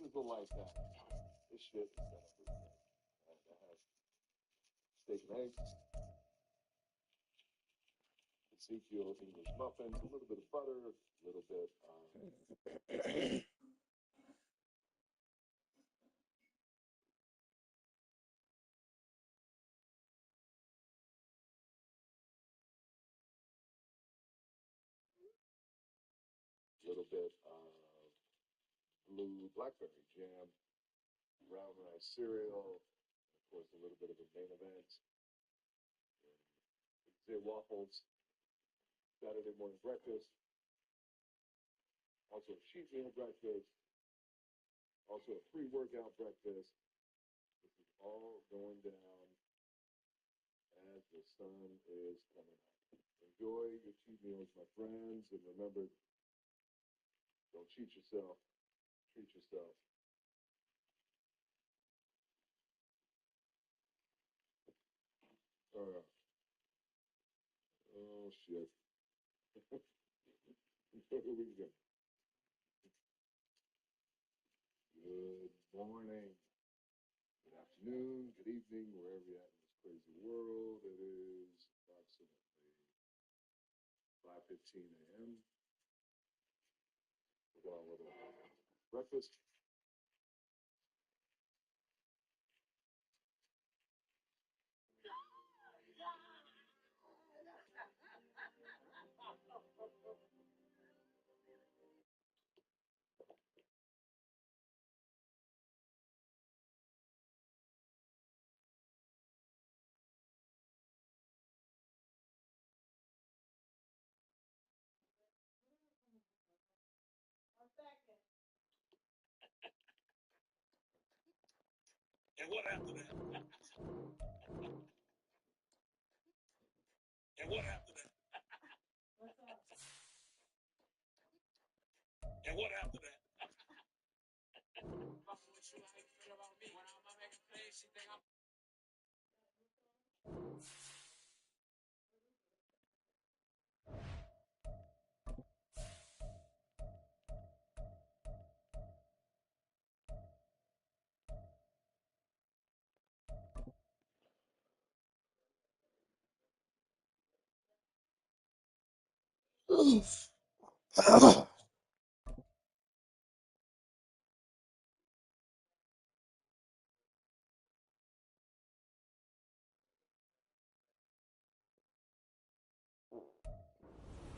sizzle like that. This shit is gonna be good. I have steak and eggs, Ezekiel English muffins, a little bit of butter, a little bit of blue blackberry jam, brown rice cereal, and of course a little bit of a main event. Say waffles, Saturday morning breakfast, also a cheat meal breakfast, also a pre-workout breakfast. This is all going down as the sun is coming up. Enjoy your cheat meals, my friends, and remember, don't cheat yourself, treat yourself. Oh, shit. Here we go. Good morning, good afternoon, good evening, wherever you're at in this crazy world. It is approximately 5:15 a.m. We're going with a breakfast. And what after that? And what after that? And what after that?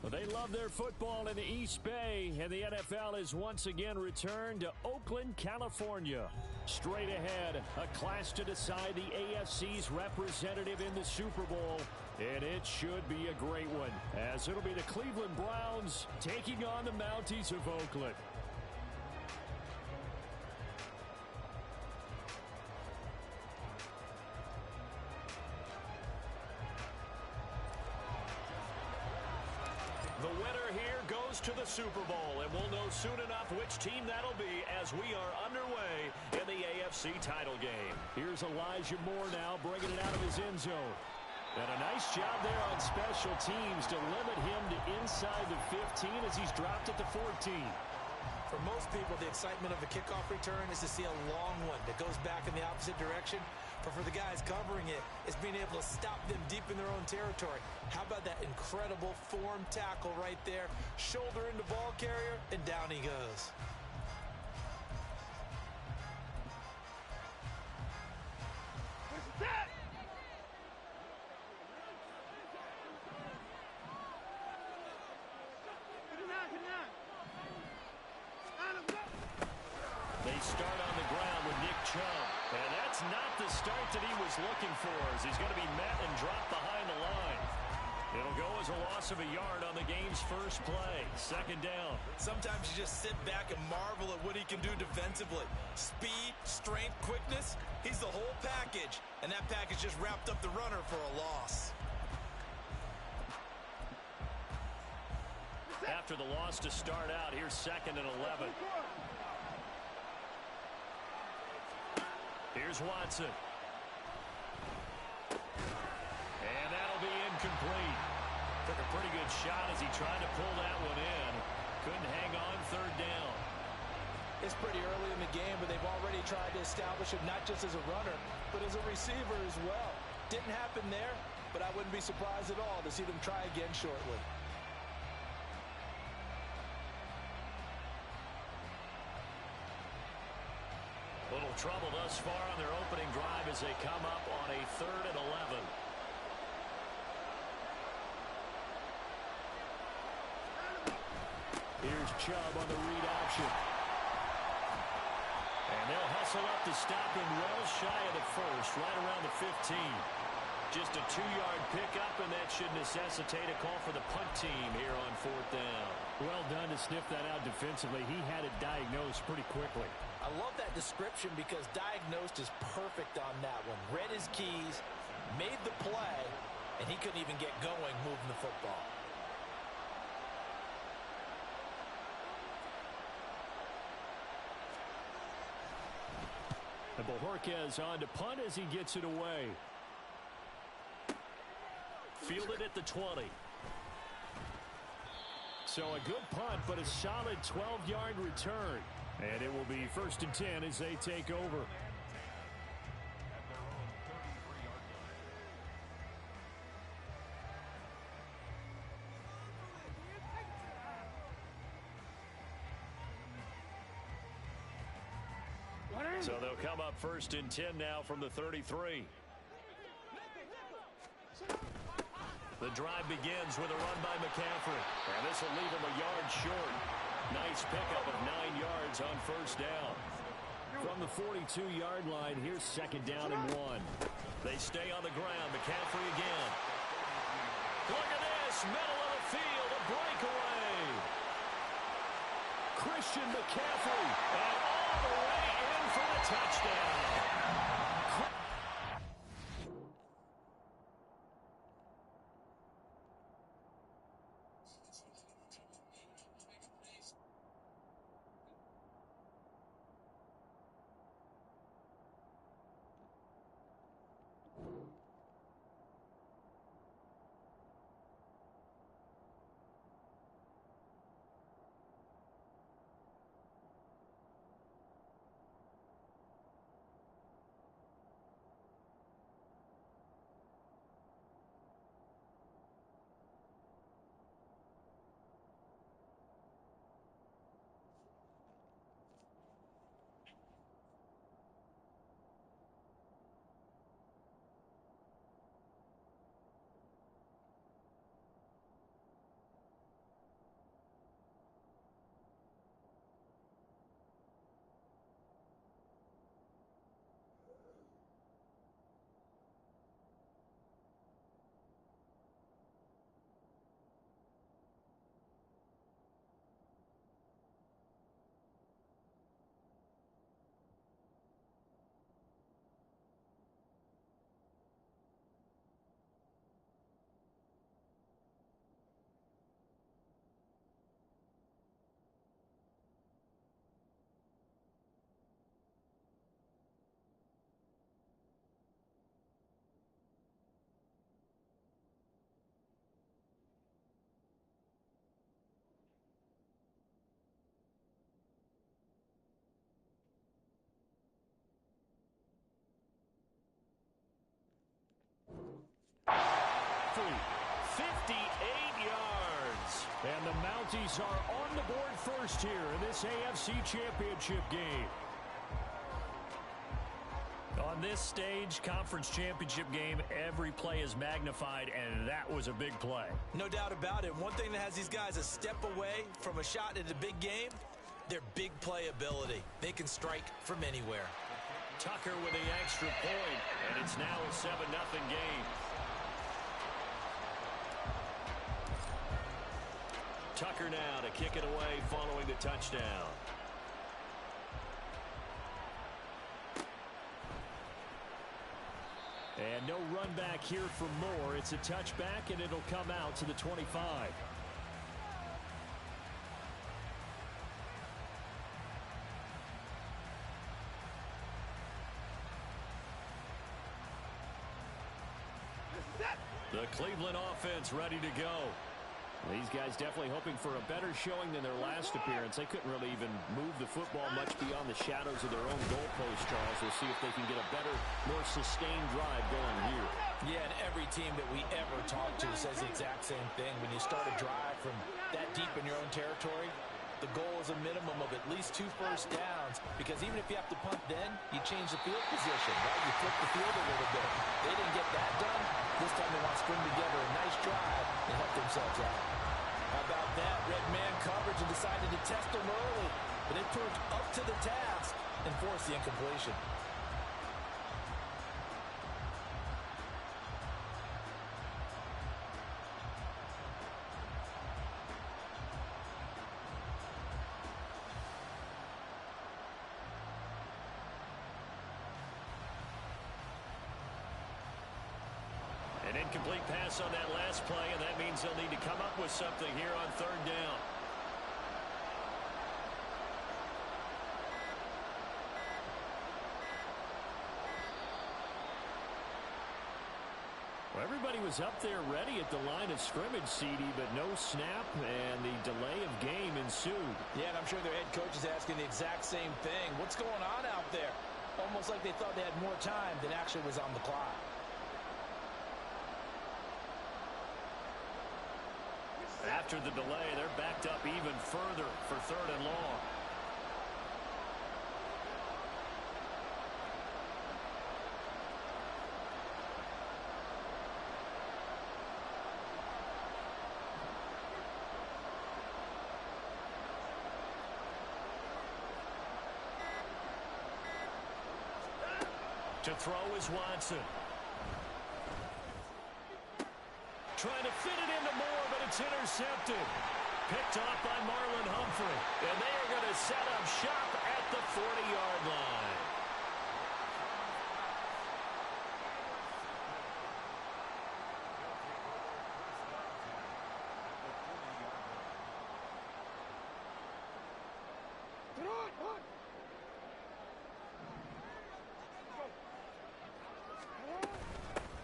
Well, they love their football in the East Bay, and the NFL has once again returned to Oakland, California. Straight ahead, a clash to decide the AFC's representative in the Super Bowl, and it should be a great one, as it'll be the Cleveland Browns taking on the Mounties of Oakland. The winner here goes to the Super Bowl, and we'll know soon enough which team that'll be as we are underway in the AFC title game. Here's Elijah Moore now bringing it out of his end zone. And a nice job there on special teams to limit him to inside the 15 as he's dropped at the 14. For most people, the excitement of a kickoff return is to see a long one that goes back in the opposite direction. But for the guys covering it, it's being able to stop them deep in their own territory. How about that incredible form tackle right there? Shoulder into ball carrier, and down he goes. They start on the ground with Nick Chubb. And that's not the start that he was looking for, as he's going to be met and dropped behind the line. It'll go as a loss of a yard on the game's first play. Second down. Sometimes you just sit back and marvel at what he can do defensively. Speed, strength, quickness. He's the whole package. And that package just wrapped up the runner for a loss. After the loss to start out, here's 2nd and 11. Here's Watson. And that'll be incomplete. Took a pretty good shot as he tried to pull that one in. Couldn't hang on 3rd down. It's pretty early in the game, but establish him not just as a runner, but as a receiver as well. Didn't happen there, but I wouldn't be surprised at all to see them try again shortly. Little trouble thus far on their opening drive as they come up on a 3rd and 11. Here's Chubb on the read option. And they'll hustle up to stop him well shy of the first, right around the 15. Just a 2-yard pickup, and that should necessitate a call for the punt team here on 4th down. Well done to sniff that out defensively. He had it diagnosed pretty quickly. I love that description because diagnosed is perfect on that one. Read his keys, made the play, and he couldn't even get going moving the football. And Bojorquez on to punt as he gets it away. Fielded at the 20. So a good punt, but a solid 12-yard return. And it will be 1st and 10 as they take over. So they'll come up 1st and 10 now from the 33. The drive begins with a run by McCaffrey. And this will leave him a yard short. Nice pickup of 9 yards on 1st down. From the 42-yard line, here's 2nd down and 1. They stay on the ground. McCaffrey again. Look at this. Middle of the field. A breakaway. Christian McCaffrey. And all the way in for the touchdown. And the Mounties are on the board first here in this AFC Championship game. On this stage, conference championship game, every play is magnified, and that was a big play. No doubt about it. One thing that has these guys a step away from a shot at a big game, their big play ability. They can strike from anywhere. Tucker with the extra point, and it's now a 7-0 game. Tucker now to kick it away following the touchdown. And no run back here for Moore. It's a touchback, and it'll come out to the 25. The Cleveland offense ready to go. These guys definitely hoping for a better showing than their last appearance. They couldn't really even move the football much beyond the shadows of their own goalpost, Charles. We'll see if they can get a better, more sustained drive going here. Yeah, and every team that we ever talk to says the exact same thing. When you start a drive from that deep in your own territory, the goal is a minimum of at least 2 first downs, because even if you have to punt then, you change the field position, right? You flip the field a little bit. They didn't get that done. This time they want to string together a nice drive and help themselves out. How about that? Red man coverage and decided to test them early, but they proved up to the task and forced the incompletion. An incomplete pass on that last play, and that means they'll need to come up with something here on 3rd down. Well, everybody was up there ready at the line of scrimmage, CD, but no snap, and the delay of game ensued. Yeah, and I'm sure their head coach is asking the exact same thing. What's going on out there? Almost like they thought they had more time than actually was on the clock. After the delay, they're backed up even further for 3rd and long. To throw is Watson. Trying to fit it into Moore, but it's intercepted. Picked off by Marlon Humphrey. And they are going to set up shop at the 40-yard line.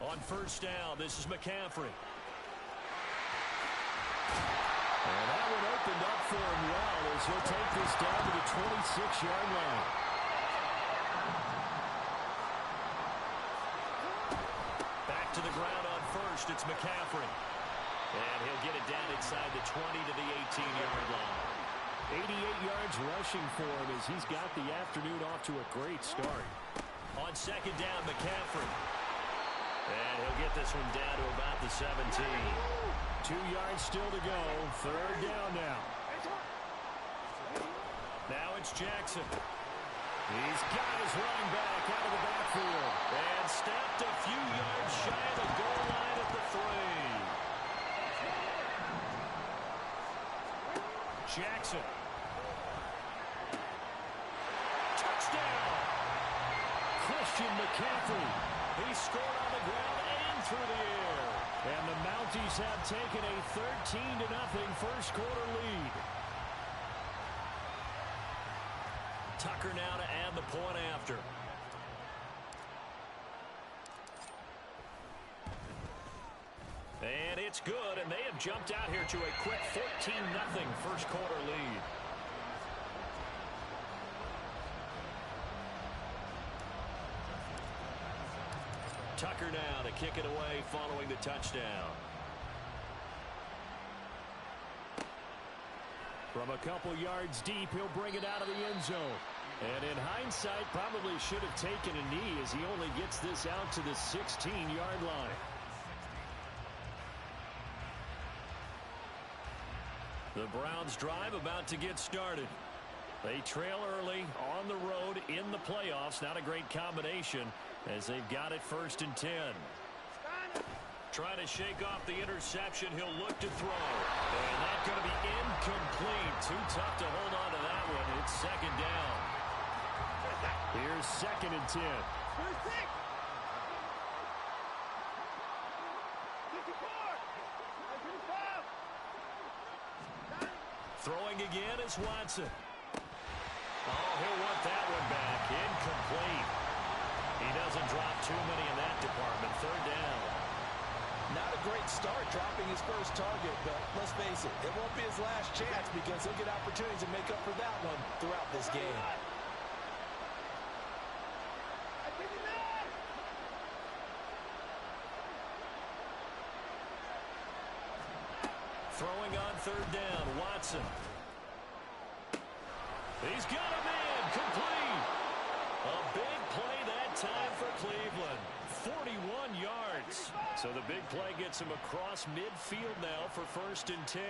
On 1st down, this is McCaffrey. And that one opened up for him well as he'll take this down to the 26-yard line. Back to the ground on 1st, it's McCaffrey. And he'll get it down inside the 20 to the 18-yard line. 88 yards rushing for him as he's got the afternoon off to a great start. On 2nd down, McCaffrey. And he'll get this one down to about the 17. 2 yards still to go. 3rd down now. Now it's Jackson. He's got his running back out of the backfield. And stepped a few yards shy of the goal line at the 3. Jackson. Touchdown. Christian McCaffrey. He scored on the ground and through the air. And the Mounties have taken a 13-0 first quarter lead. Tucker now to add the point after. And it's good, and they have jumped out here to a quick 14-0 first quarter lead. Tucker now to kick it away following the touchdown. From a couple yards deep, he'll bring it out of the end zone. And in hindsight, probably should have taken a knee as he only gets this out to the 16-yard line. The Browns drive about to get started. They trail early on the road in the playoffs. Not a great combination as they've got it 1st and 10. Trying to shake off the interception. He'll look to throw. And that's going to be incomplete. Too tough to hold on to that one. It's 2nd down. Here's 2nd and 10. Throwing again is Watson. Oh, he'll want that one back. Incomplete. He doesn't drop too many in that department. 3rd down. Not a great start dropping his first target, but let's face it, it won't be his last chance because he'll get opportunities to make up for that one throughout this game. Throwing on third down, Watson. He's got him in, complete. A big play that time for Cleveland. 41 yards. So the big play gets him across midfield now for 1st and 10.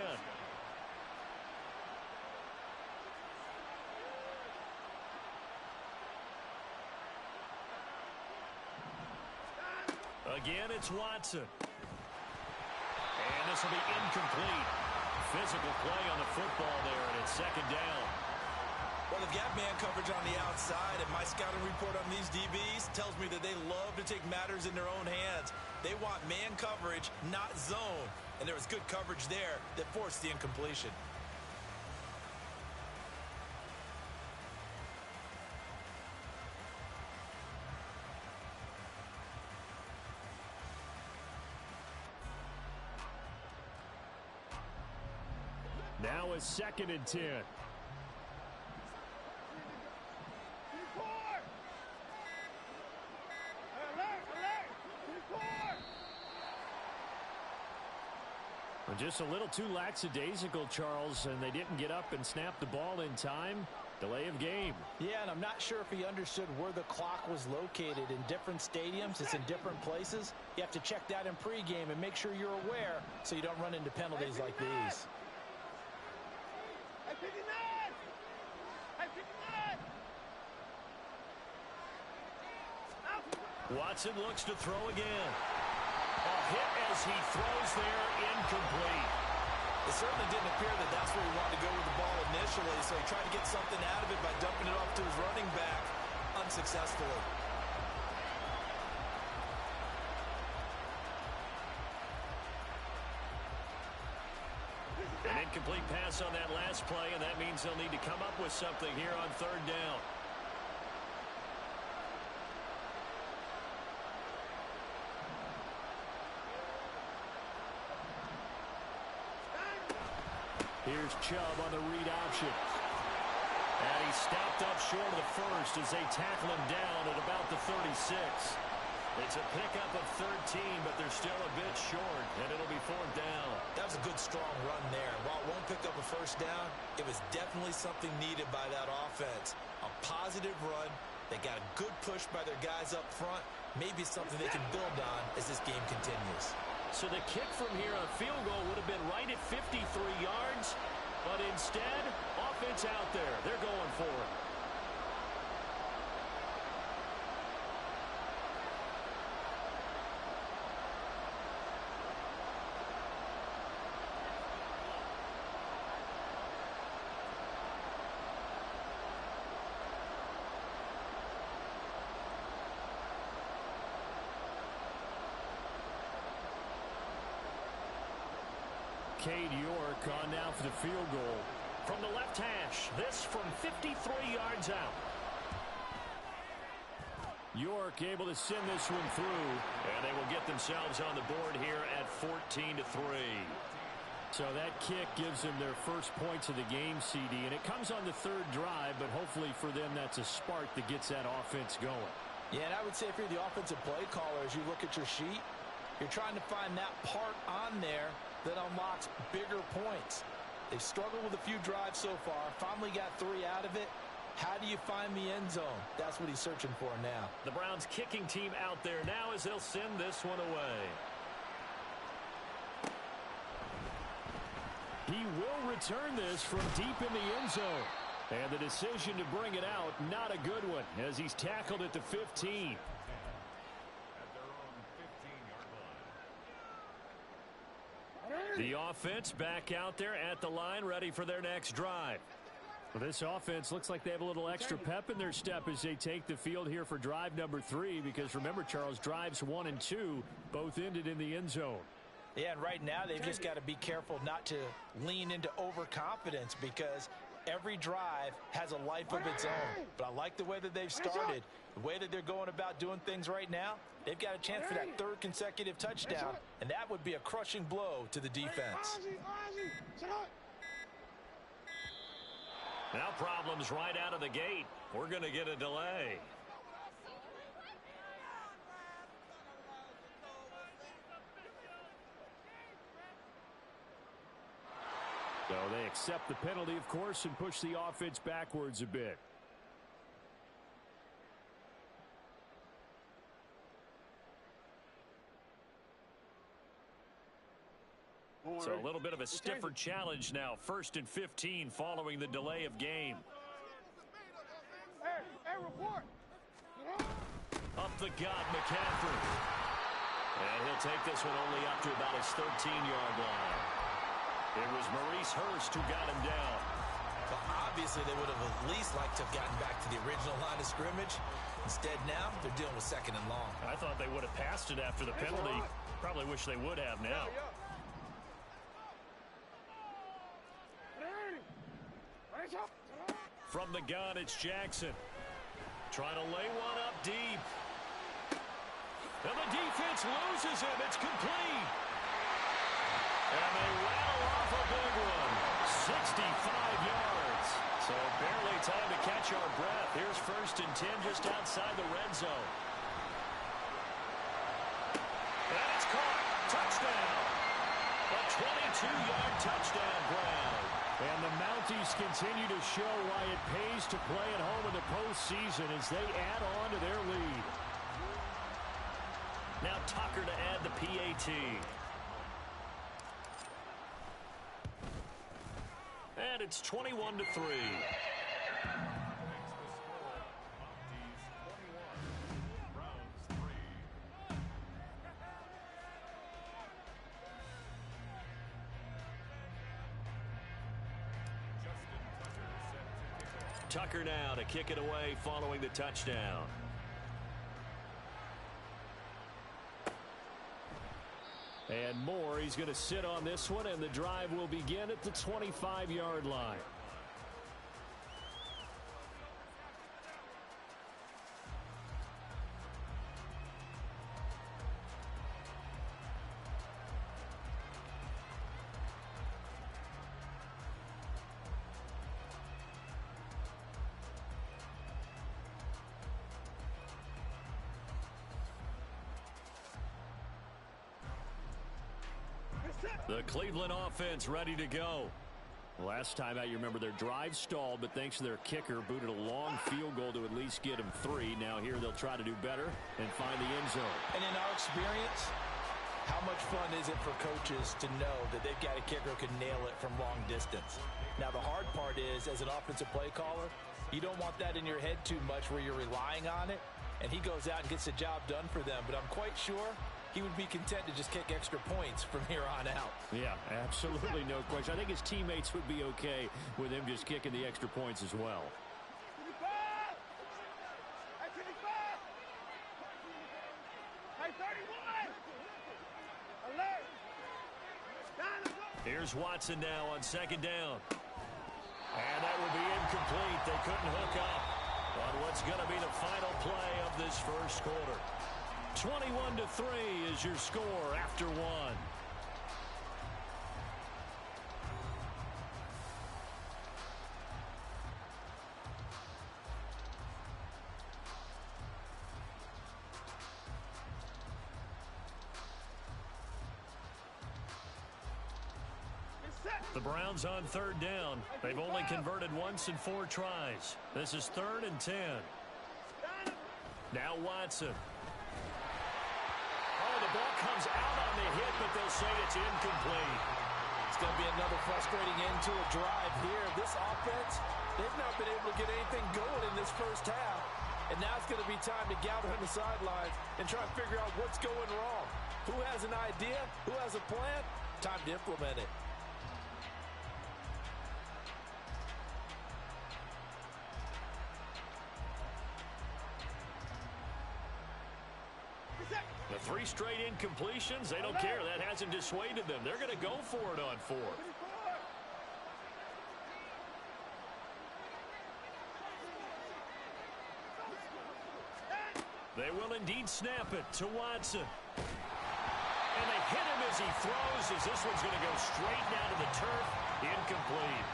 Again, it's Watson. And this will be incomplete. Physical play on the football there, and it's 2nd down. Well, they've got man coverage on the outside, and my scouting report on these DBs tells me that they love to take matters in their own hands. They want man coverage, not zone. And there was good coverage there that forced the incompletion. Now a 2nd and 10. Just a little too lackadaisical, Charles, and they didn't get up and snap the ball in time. Delay of game. Yeah, and I'm not sure if he understood where the clock was located. In different stadiums, it's in different places. You have to check that in pregame and make sure you're aware so you don't run into penalties like these. Watson looks to throw again. A hit as he throws there, incomplete. It certainly didn't appear that that's where he wanted to go with the ball initially, so he tried to get something out of it by dumping it off to his running back unsuccessfully. An incomplete pass on that last play, and that means they'll need to come up with something here on 3rd down. Here's Chubb on the read option. And he stopped up short of the first as they tackle him down at about the 36. It's a pickup of 13, but they're still a bit short, and it'll be 4th down. That was a good, strong run there. While it won't pick up a first down, it was definitely something needed by that offense. A positive run. They got a good push by their guys up front. Maybe something they can build on as this game continues. So the kick from here, a field goal, would have been right at 53 yards. But instead, offense out there. They're going for it. Cade York on now for the field goal. From the left hash, this from 53 yards out. York able to send this one through, and they will get themselves on the board here at 14-3. So that kick gives them their first points of the game, CD, and it comes on the 3rd drive, but hopefully for them that's a spark that gets that offense going. Yeah, and I would say if you're the offensive play caller, as you look at your sheet, you're trying to find that part on there that unlocks bigger points. They've struggled with a few drives so far, finally got 3 out of it. How do you find the end zone? That's what he's searching for now. The Browns kicking team out there now as they'll send this one away. He will return this from deep in the end zone. And the decision to bring it out, not a good one, as he's tackled at the 15. The offense back out there at the line, ready for their next drive. Well, this offense looks like they have a little extra pep in their step as they take the field here for drive number 3, because remember, Charles, drives 1 and 2 both ended in the end zone. Yeah, and right now they've just got to be careful not to lean into overconfidence, because every drive has a life of its own. But I like the way that they've started, the way that they're going about doing things right now. They've got a chance for that third consecutive touchdown, and that would be a crushing blow to the defense. Now problems right out of the gate. We're going to get a delay. So they accept the penalty, of course, and push the offense backwards a bit. So a little bit of a stiffer challenge now. 1st and 15 following the delay of game. Up the gut, McCaffrey. And he'll take this one only up to about his 13-yard line. It was Maurice Hurst who got him down. Well, obviously, they would have at least liked to have gotten back to the original line of scrimmage. Instead, now, they're dealing with 2nd and long. I thought they would have passed it after the penalty. Probably wish they would have now. From the gun, it's Jackson. Trying to lay one up deep. And the defense loses him. It's complete. And they rattle off a big one. 65 yards. So barely time to catch our breath. Here's 1st and 10 just outside the red zone. And it's caught. Touchdown. A 22-yard touchdown, Brown. And the Mounties continue to show why it pays to play at home in the postseason as they add on to their lead. Now Tucker to add the PAT. And it's 21-3. Tucker now to kick it away following the touchdown. And Moore, he's going to sit on this one, and the drive will begin at the 25-yard line. The Cleveland offense ready to go. Last time out, you remember their drive stalled, but thanks to their kicker, booted a long field goal to at least get them 3. Now here they'll try to do better and find the end zone. And in our experience, how much fun is it for coaches to know that they've got a kicker who can nail it from long distance? Now, the hard part is, as an offensive play caller, you don't want that in your head too much where you're relying on it, and he goes out and gets the job done for them. But I'm quite sure he would be content to just kick extra points from here on out. Yeah, absolutely no question. I think his teammates would be okay with him just kicking the extra points as well. Here's Watson now on 2nd down. And that will be incomplete. They couldn't hook up on what's going to be the final play of this first quarter. 21-3 is your score after 1. The Browns on 3rd down. They've only converted once in 4 tries. This is 3rd and 10. Now Watson. The ball comes out on the hit, but they'll say it's incomplete. It's going to be another frustrating end to a drive here. This offense, they've not been able to get anything going in this first half. And now it's going to be time to gather on the sidelines and try to figure out what's going wrong. Who has an idea? Who has a plan? Time to implement it. The 3 straight incompletions, they don't care. That hasn't dissuaded them. They're going to go for it on 4th. They will indeed snap it to Watson. And they hit him as he throws, as this one's going to go straight down to the turf. Incomplete.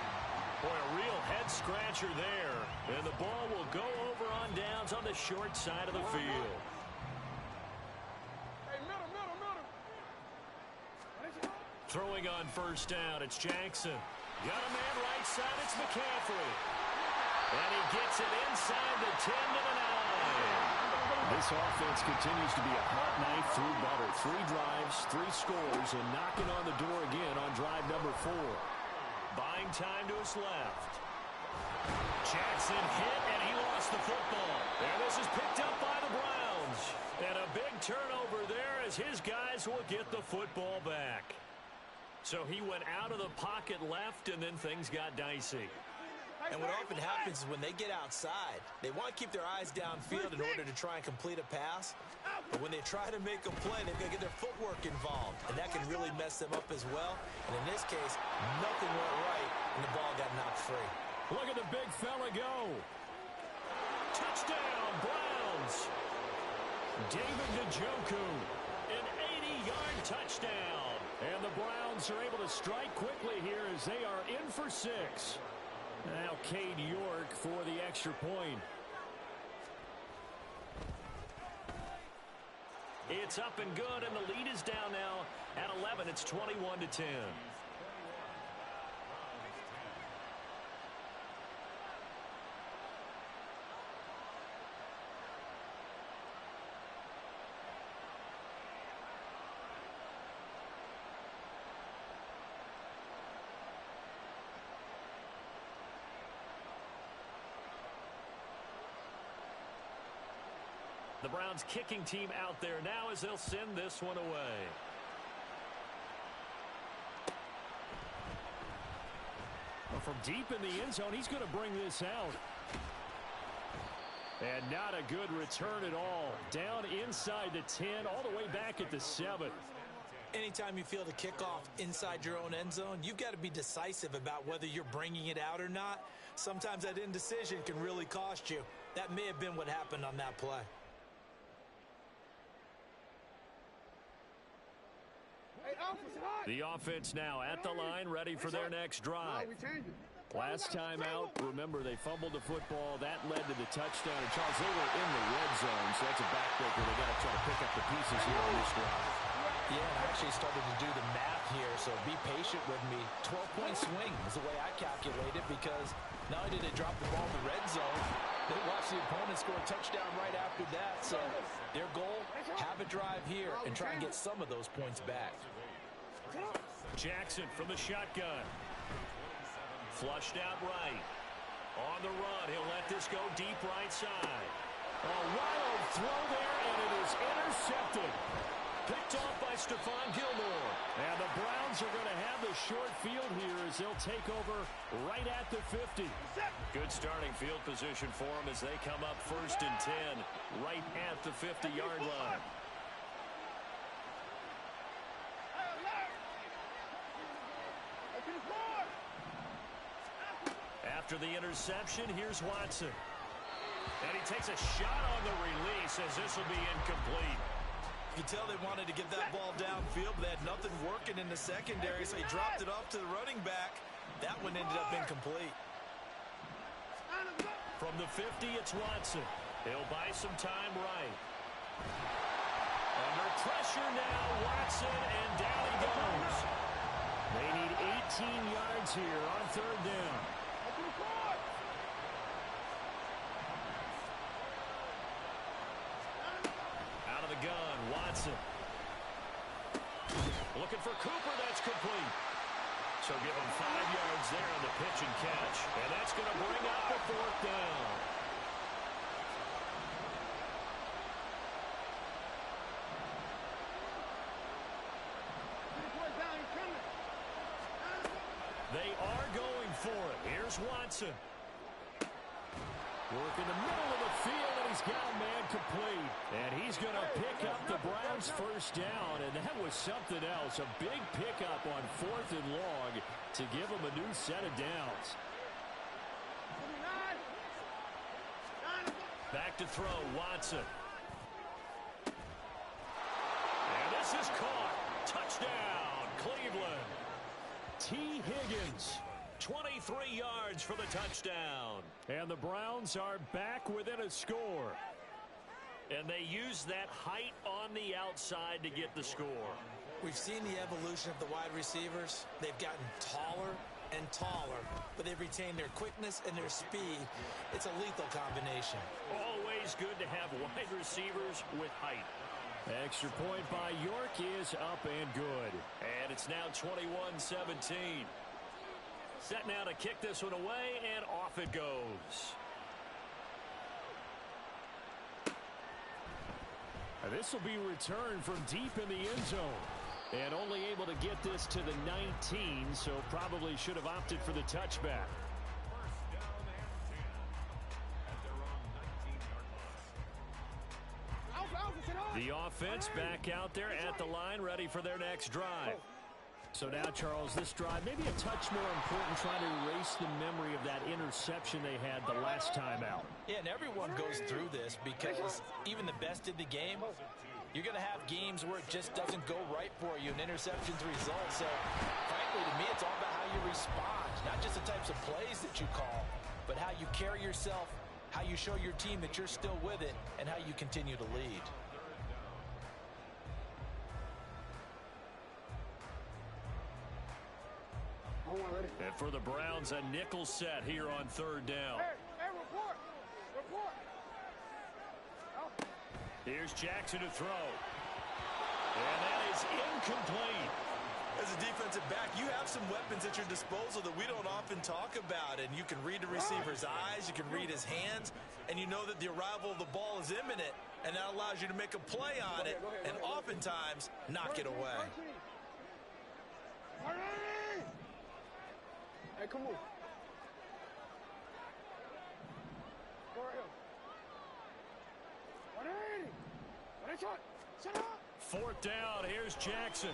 Boy, a real head-scratcher there. And the ball will go over on downs on the short side of the field. Throwing on first down, it's Jackson. Got a man right side, it's McCaffrey. And he gets it inside the 10 to the 9. This offense continues to be a hot knife through butter. 3 drives, 3 scores, and knocking on the door again on drive number 4. Buying time to his left. Jackson hit, and he lost the football. And this is picked up by the Browns. And a big turnover there as his guys will get the football back. So he went out of the pocket left, and then things got dicey. And what often happens is when they get outside, they want to keep their eyes downfield in order to try and complete a pass. But when they try to make a play, they've got to get their footwork involved. And that can really mess them up as well. And in this case, nothing went right, and the ball got knocked free. Look at the big fella go. Touchdown, Browns. David Njoku, an 80-yard touchdown. And the Browns are able to strike quickly here as they are in for 6. Now Cade York for the extra point. It's up and good, and the lead is down now at 11. It's 21-10. The Browns kicking team out there now as they'll send this one away. Well, from deep in the end zone, he's going to bring this out. And not a good return at all. Down inside the 10, all the way back at the 7. Anytime you field a kickoff inside your own end zone, you've got to be decisive about whether you're bringing it out or not. Sometimes that indecision can really cost you. That may have been what happened on that play. The offense now at the line, ready for their next drive. Last time out, remember, they fumbled the football. That led to the touchdown. And, Charles, they were in the red zone, so that's a backbreaker. They got to try to pick up the pieces here on this drive. Yeah, I actually started to do the math here, so be patient with me. 12-point swing is the way I calculate it, because not only did they drop the ball in the red zone, they watched the opponent score a touchdown right after that. So their goal, have a drive here and try and get some of those points back. Jackson from the shotgun. Flushed out right. On the run, he'll let this go deep right side. A wild throw there, and it is intercepted. Picked off by Stephon Gilmore. And the Browns are going to have the short field here as they'll take over right at the 50. Good starting field position for them as they come up 1st and 10 right at the 50-yard line. After the interception, here's Watson. And he takes a shot on the release as this will be incomplete. You can tell they wanted to get that ball downfield, but they had nothing working in the secondary, so he dropped it off to the running back. That one ended up incomplete. From the 50, it's Watson. He'll buy some time right. Under pressure now, Watson, and down he goes. They need 18 yards here on 3rd down. Out of the gun, Watson. Looking for Cooper, that's complete. So give him 5 yards there on the pitch and catch. And that's going to bring up the 4th down. They are going for it. Here's Watson. Work in the middle of the field, and he's got a man complete. And he's going to pick up the Browns' 1st down, and that was something else. A big pickup on 4th and long to give him a new set of downs. Back to throw, Watson. This is caught. Touchdown, Cleveland. T. Higgins, 23 yards for the touchdown. And the Browns are back within a score. And they use that height on the outside to get the score. We've seen the evolution of the wide receivers. They've gotten taller and taller, but they've retained their quickness and their speed. It's a lethal combination. Always good to have wide receivers with height. Extra point by York is up and good. And it's now 21-17. Set now to kick this one away, and off it goes. And this will be returned from deep in the end zone. And only able to get this to the 19, so probably should have opted for the touchback. The offense back out there at the line, ready for their next drive. So now, Charles, this drive maybe a touch more important, trying to erase the memory of that interception they had the last time out. Yeah, and everyone goes through this because even the best in the game, you're going to have games where it just doesn't go right for you, and interceptions result. So, frankly, to me, it's all about how you respond, not just the types of plays that you call, but how you carry yourself, how you show your team that you're still with it, and how you continue to lead. And for the Browns, a nickel set here on third down. Hey, report. Here's Jackson to throw. And that is incomplete. As a defensive back, you have some weapons at your disposal that we don't often talk about. And you can read the receiver's eyes, you can read his hands, and you know that the arrival of the ball is imminent. And that allows you to make a play on it and oftentimes knock it away. Hey, come on. Go right here. Shut up. Fourth down, here's Jackson.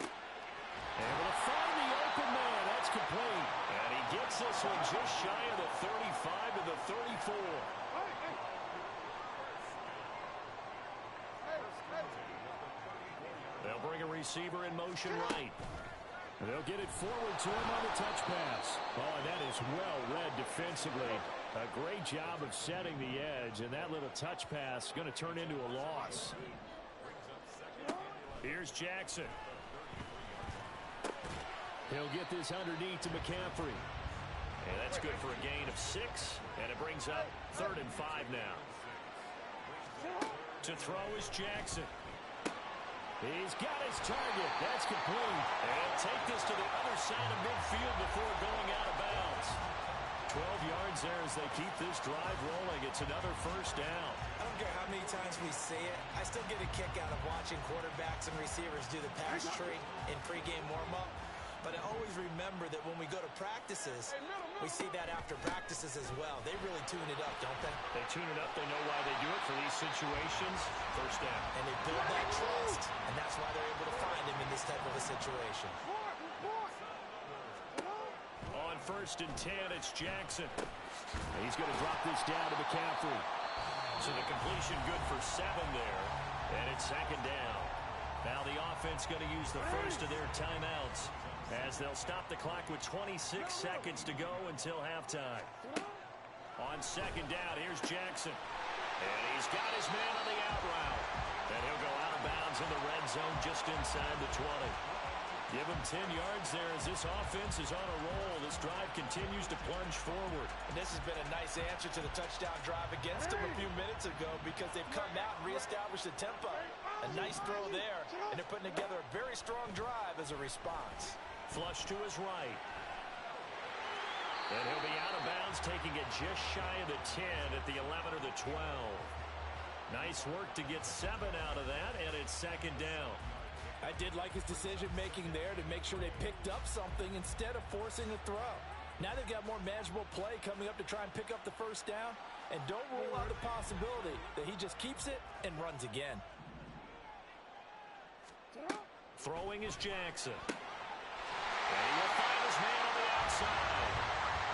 Able to find the open man. That's complete. And he gets this one just shy of the 35 to the 34. They'll bring a receiver in motion right. They'll get it forward to him on the touch pass. Oh, and that is well read defensively. A great job of setting the edge, and that little touch pass is going to turn into a loss. Here's Jackson. He'll get this underneath to McCaffrey. And that's good for a gain of 6, and it brings up 3rd and 5 now. To throw is Jackson. He's got his target. That's complete. And take this to the other side of midfield before going out of bounds. 12 yards there as they keep this drive rolling. It's another first down. I don't care how many times we say it, I still get a kick out of watching quarterbacks and receivers do the pass tree in pregame warm-up. But I always remember that when we go to practices, we see that after practices as well. They really tune it up, don't they? They tune it up. They know why they do it for these situations. First down. And they build that trust, and that's why they're able to find him in this type of a situation. On 1st and 10, it's Jackson. And he's going to drop this down to McCaffrey. So the completion good for 7 there. And it's 2nd down. Now the offense going to use the first of their timeouts, as they'll stop the clock with 26 seconds to go until halftime. On 2nd down, here's Jackson. And he's got his man on the out route. And he'll go out of bounds in the red zone just inside the 20. Give him 10 yards there as this offense is on a roll. This drive continues to plunge forward. And this has been a nice answer to the touchdown drive against them a few minutes ago, because they've come out and reestablished the tempo. A nice throw there, and they're putting together a very strong drive as a response. Flush to his right. And he'll be out of bounds, taking it just shy of the 10 at the 11 or the 12. Nice work to get 7 out of that, and it's 2nd down. I did like his decision-making there to make sure they picked up something instead of forcing a throw. Now they've got more manageable play coming up to try and pick up the first down, and don't rule out the possibility that he just keeps it and runs again. Throwing is Jackson. And he'll find his man on the outside.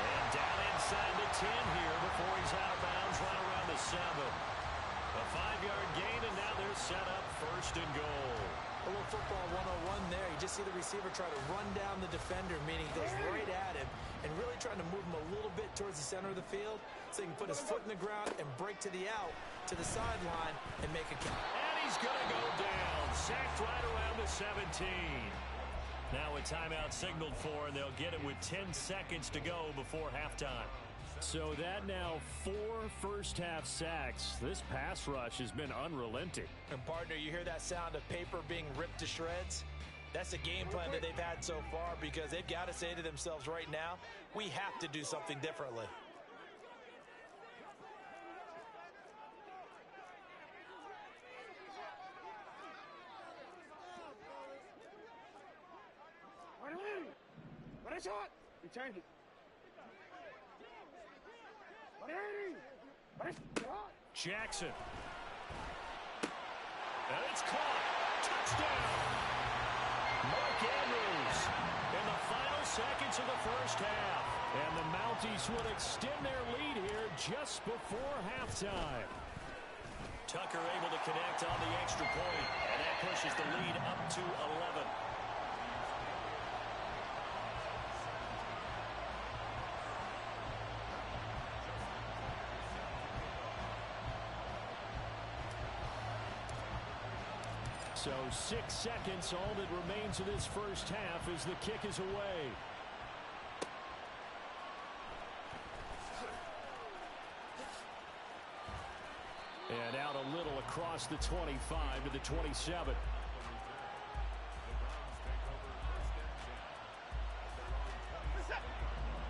And down inside the 10 here before he's out of bounds right around the 7. A 5-yard gain, and now they're set up 1st and goal. A little football 101 there. You just see the receiver try to run down the defender, meaning he goes right at him and really trying to move him a little bit towards the center of the field so he can put his foot in the ground and break to the out, to the sideline, and make a catch. And he's going to go down. Sacked right around the 17. Now a timeout signaled for, and they'll get it with 10 seconds to go before halftime. So that now 4 first-half sacks. This pass rush has been unrelenting. And, partner, you hear that sound of paper being ripped to shreds? That's the game plan that they've had so far because they've got to say to themselves right now, we have to do something differently. What a shot! Return it. Jackson. And it's caught. Touchdown. Mark Andrews in the final seconds of the first half. And the Mounties would extend their lead here just before halftime. Tucker able to connect on the extra point, and that pushes the lead up to 11. So 6 seconds, all that remains of this first half as the kick is away. And out a little across the 25 to the 27.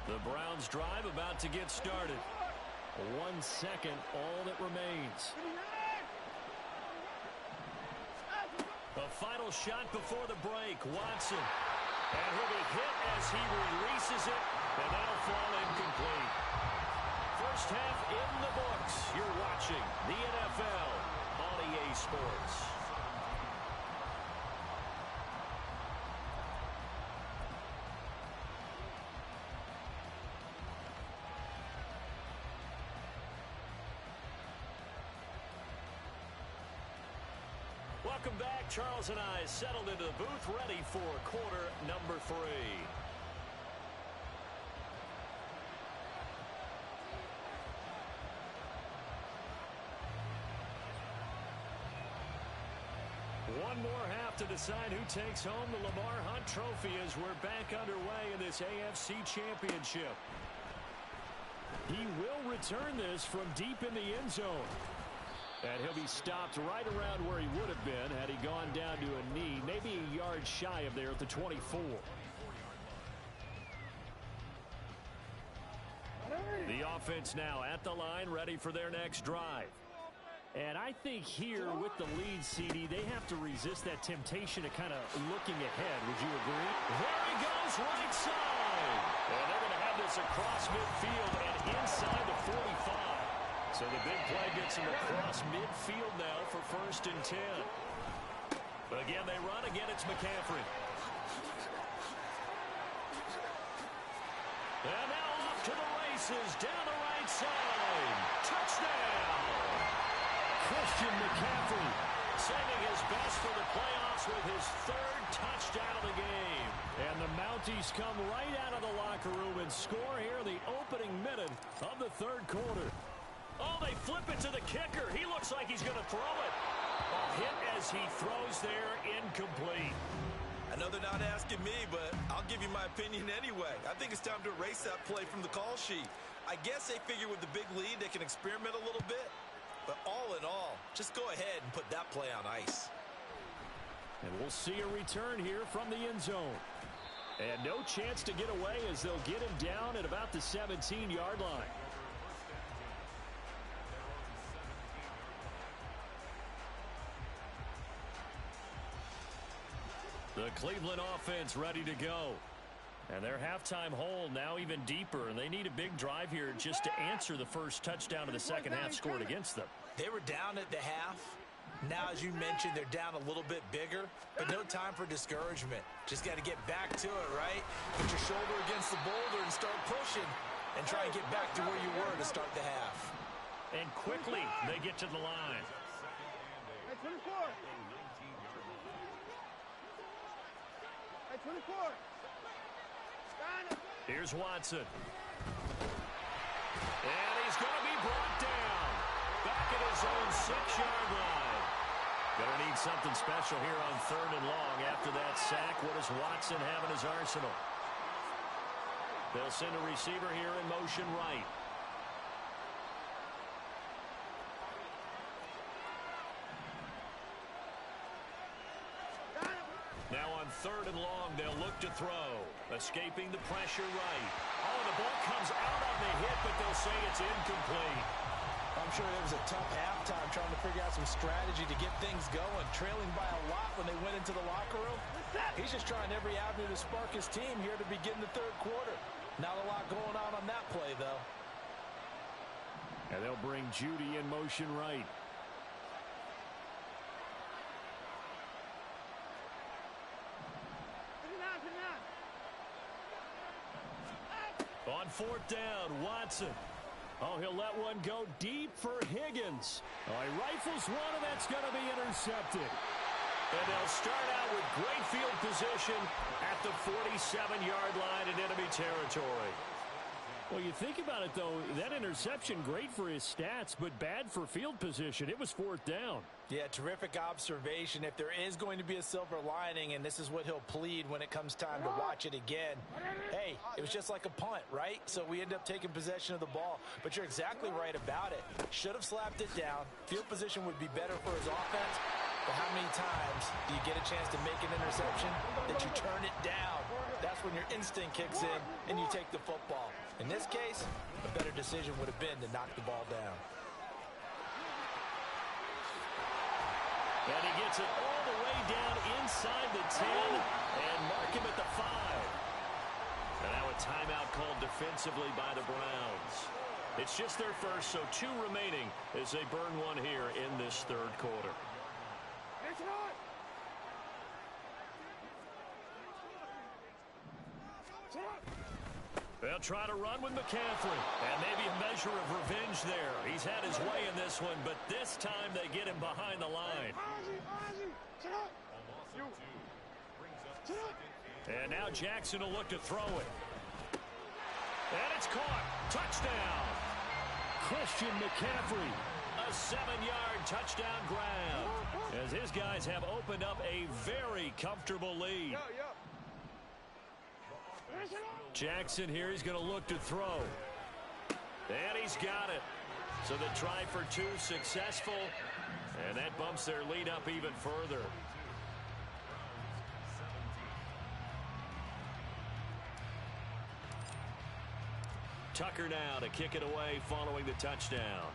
The Browns drive about to get started. 1 second, all that remains. The final shot before the break, Watson. And he'll be hit as he releases it, and that'll fall incomplete. First half in the books. You're watching the NFL on EA Sports. Welcome back. Charles and I settled into the booth, ready for quarter number 3. One more half to decide who takes home the Lamar Hunt Trophy as we're back underway in this AFC Championship. He will return this from deep in the end zone. And he'll be stopped right around where he would have been had he gone down to a knee, maybe a yard shy of there at the 24. The offense now at the line, ready for their next drive. And I think here with the lead, CD, they have to resist that temptation of kind of looking ahead. Would you agree? There he goes, right side. And they're going to have this across midfield and inside the 45. So the big play gets him across midfield now for 1st and 10. But again, they run. Again, it's McCaffrey. And now off to the races down the right side. Touchdown! Christian McCaffrey saving his best for the playoffs with his 3rd touchdown of the game. And the Mounties come right out of the locker room and score here in the opening minute of the 3rd quarter. Oh, they flip it to the kicker. He looks like he's going to throw it. A hit as he throws there, incomplete. I know they're not asking me, but I'll give you my opinion anyway. I think it's time to erase that play from the call sheet. I guess they figure with the big lead they can experiment a little bit. But all in all, just go ahead and put that play on ice. And we'll see a return here from the end zone. And no chance to get away as they'll get him down at about the 17-yard line. The Cleveland offense ready to go. And their halftime hole now even deeper, and they need a big drive here just to answer the first touchdown of the second half scored against them. They were down at the half. Now, as you mentioned, they're down a little bit bigger, but no time for discouragement. Just got to get back to it, right? Put your shoulder against the boulder and start pushing and try and get back to where you were to start the half. And quickly, they get to the line. Hey, 24. Stand up. Here's Watson. And he's going to be brought down. Back at his own 6-yard line. Going to need something special here on 3rd and long. After that sack, what does Watson have in his arsenal? They'll send a receiver here in motion right. Now on 3rd and long, they'll look to throw. Escaping the pressure right. Oh, the ball comes out on the hit, but they'll say it's incomplete. I'm sure it was a tough halftime trying to figure out some strategy to get things going. Trailing by a lot when they went into the locker room. He's just trying every avenue to spark his team here to begin the 3rd quarter. Not a lot going on that play, though. And they'll bring Judy in motion right. On 4th down, Watson. Oh, he'll let one go deep for Higgins. Oh, he rifles one, and that's going to be intercepted. And they'll start out with great field position at the 47-yard line in enemy territory. Well, you think about it, though, that interception, great for his stats, but bad for field position. It was 4th down. Yeah, terrific observation. If there is going to be a silver lining, and this is what he'll plead when it comes time to watch it again, hey, it was just like a punt, right? So we end up taking possession of the ball. But you're exactly right about it. Should have slapped it down. Field position would be better for his offense. But how many times do you get a chance to make an interception that you turn it down? That's when your instinct kicks in and you take the football. In this case, a better decision would have been to knock the ball down. And he gets it all the way down inside the 10 and mark him at the 5. And now a timeout called defensively by the Browns. It's just their first, so 2 remaining as they burn one here in this 3rd quarter. They'll try to run with McCaffrey. And maybe a measure of revenge there. He's had his way in this one, but this time they get him behind the line. And now Jackson will look to throw it. And it's caught. Touchdown. Christian McCaffrey. A 7-yard touchdown grab. As his guys have opened up a very comfortable lead. Jackson here, he's going to look to throw. And he's got it. So the try for 2 successful. And that bumps their lead up even further. Tucker now to kick it away following the touchdown.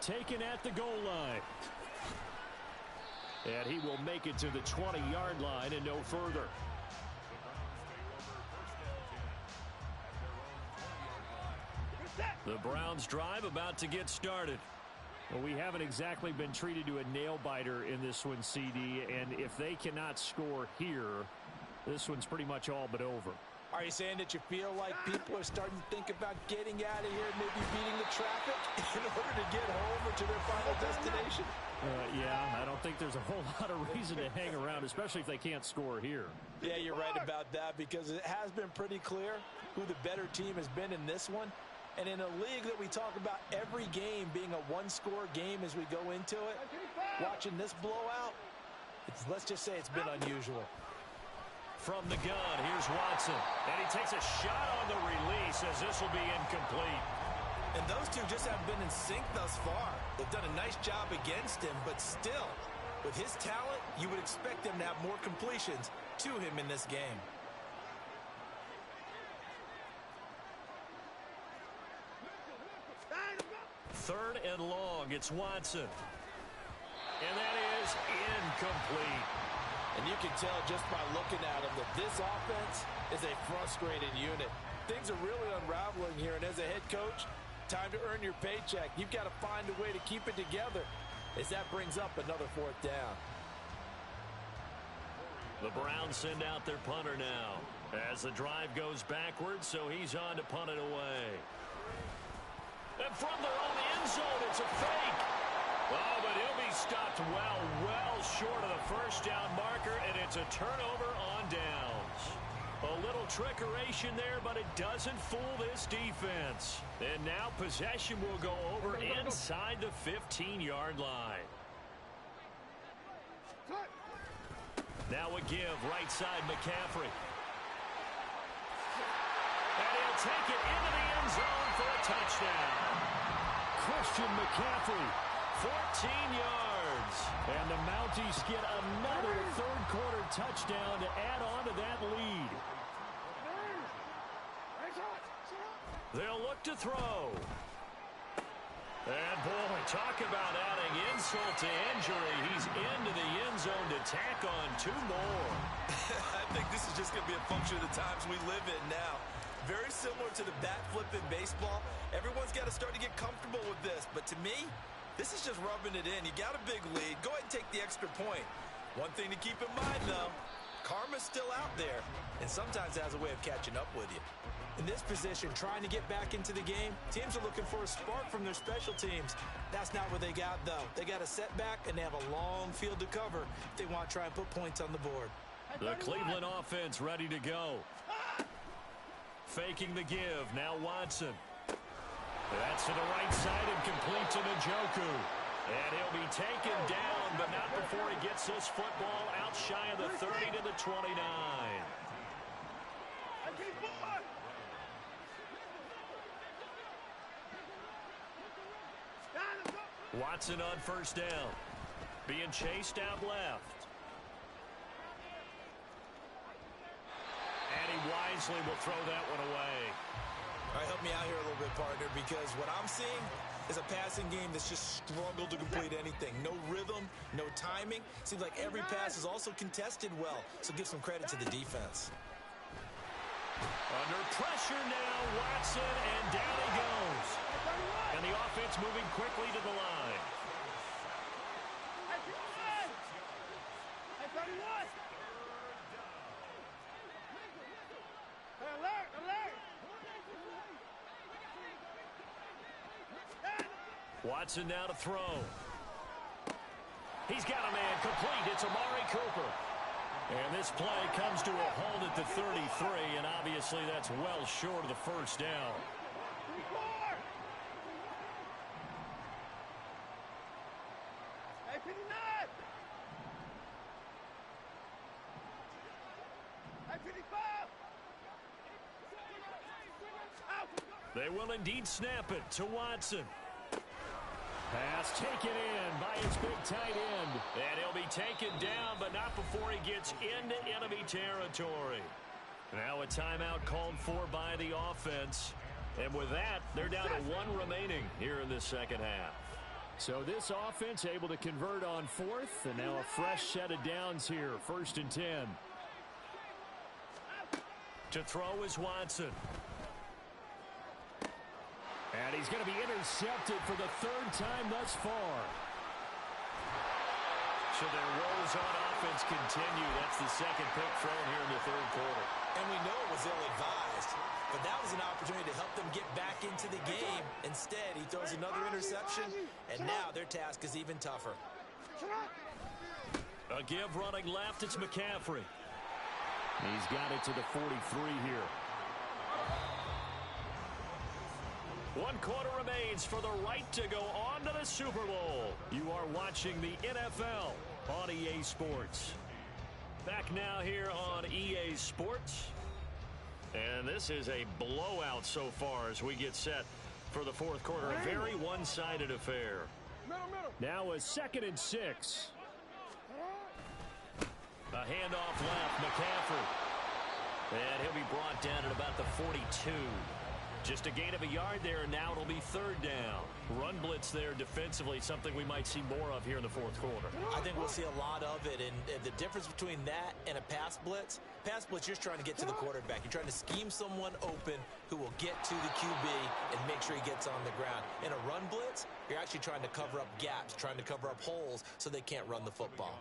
Taken at the goal line. And he will make it to the 20-yard line and no further. The Browns drive about to get started. Well, we haven't exactly been treated to a nail-biter in this one, CD, and if they cannot score here, this one's pretty much all but over. Are you saying that you feel like people are starting to think about getting out of here, maybe beating the traffic in order to get home or to their final destination? Yeah, I don't think there's a whole lot of reason to hang around, especially if they can't score here. Yeah, you're right about that because it has been pretty clear who the better team has been in this one. And in a league that we talk about every game being a one-score game as we go into it, watching this blowout, let's just say it's been unusual. From the gun, here's Watson. And he takes a shot on the release as this will be incomplete. And those two just haven't been in sync thus far. They've done a nice job against him, but still, with his talent, you would expect them to have more completions to him in this game. Third and long, it's Watson. And that is incomplete. And you can tell just by looking at him that this offense is a frustrated unit. Things are really unraveling here, and as a head coach, time to earn your paycheck. You've got to find a way to keep it together as that brings up another 4th down. The Browns send out their punter now as the drive goes backwards, so he's on to punt it away. And from their own end zone, it's a fake. Oh, but he'll be stopped well short of the first down marker, and it's a turnover on downs. A little trickeration there, but it doesn't fool this defense. And now possession will go over inside the 15-yard line. Now a give, right side McCaffrey. And he'll take it into the end zone for a touchdown. Christian McCaffrey, 14 yards. And the Mounties get another third-quarter touchdown to add on to that lead. They'll look to throw. And, boy, talk about adding insult to injury. He's into the end zone to tack on 2 more. I think this is just going to be a function of the times we live in now. Very similar to the bat flip in baseball. Everyone's got to start to get comfortable with this. But to me, this is just rubbing it in. You got a big lead. Go ahead and take the extra point. One thing to keep in mind, though, karma's still out there, and sometimes has a way of catching up with you. In this position, trying to get back into the game, teams are looking for a spark from their special teams. That's not what they got, though. They got a setback, and they have a long field to cover if they want to try and put points on the board. The Cleveland offense ready to go. Faking the give. Now Watson. That's to the right side and complete to Njoku. And he'll be taken down, but not before he gets this football out shy of the 30 to the 29. Watson on first down. Being chased out left. And he wisely will throw that one away. All right, help me out here a little bit, partner, because what I'm seeing is a passing game that's just struggled to complete anything. No rhythm, no timing. Seems like every pass is also contested well, so give some credit to the defense. Under pressure now, Watson, and down he goes. And the offense moving quickly to the line. Watson now to throw. He's got a man complete. It's Amari Cooper. And this play comes to a halt at the 33, and obviously that's well short of the first down. They will indeed snap it to Watson. Pass taken in by his big tight end. And he'll be taken down, but not before he gets into enemy territory. Now a timeout called for by the offense. And with that, they're down to 1 remaining here in the second half. So this offense able to convert on 4th, and now a fresh set of downs here, 1st and 10. To throw is Watson. And he's going to be intercepted for the 3rd time thus far. So their woes on offense continue. That's the second pick thrown here in the 3rd quarter. And we know it was ill-advised, but that was an opportunity to help them get back into the game. Instead, he throws another interception, and now their task is even tougher. A give running left. It's McCaffrey. He's got it to the 43 here. 1 quarter remains for the right to go on to the Super Bowl. You are watching the NFL on EA Sports. Back now here on EA Sports. And this is a blowout so far as we get set for the 4th quarter. A very one-sided affair. Now a 2nd and 6. A handoff left, McCaffrey. And he'll be brought down at about the 42. Just a gain of a yard there, and now it'll be 3rd down. Run blitz there defensively, something we might see more of here in the 4th quarter. I think we'll see a lot of it, and the difference between that and a pass blitz, you're just trying to get to the quarterback. You're trying to scheme someone open who will get to the QB and make sure he gets on the ground. In a run blitz, you're actually trying to cover up gaps, trying to cover up holes so they can't run the football.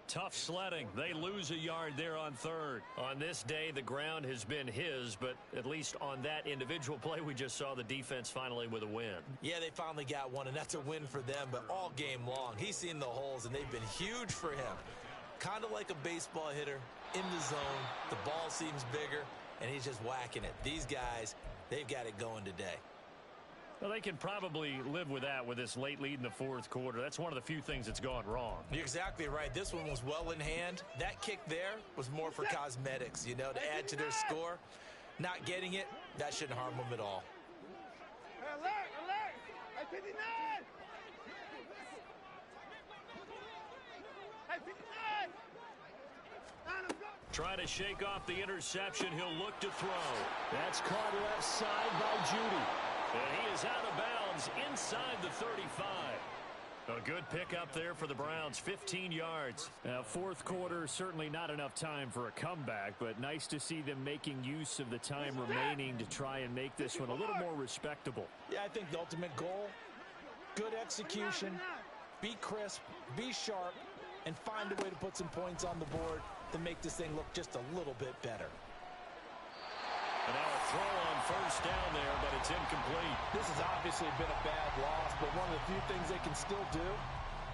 Tough sledding. They lose a yard there on third. On this day, the ground has been his, but at least on that individual play, we just saw the defense finally with a win. Yeah, they finally got one, and that's a win for them, but all game long, he's seen the holes, and they've been huge for him. Kind of like a baseball hitter, in the zone, the ball seems bigger, and he's just whacking it. These guys, they've got it going today. Well, they can probably live with that with this late lead in the fourth quarter. That's one of the few things that's gone wrong. You're exactly right. This one was well in hand. That kick there was more for cosmetics, you know, to add to their score. Not getting it, that shouldn't harm them at all. Alert! Alert! I 59! I 59! Trying to shake off the interception. He'll look to throw. That's caught left side by Judy. And he is out of bounds inside the 35. A good pickup there for the Browns, 15 yards. Now, fourth quarter, certainly not enough time for a comeback, but nice to see them making use of the time remaining to try and make this one a little more respectable. Yeah, I think the ultimate goal, good execution, be crisp, be sharp, and find a way to put some points on the board to make this thing look just a little bit better. And now a throw on first down there, but it's incomplete. This has obviously been a bad loss, but one of the few things they can still do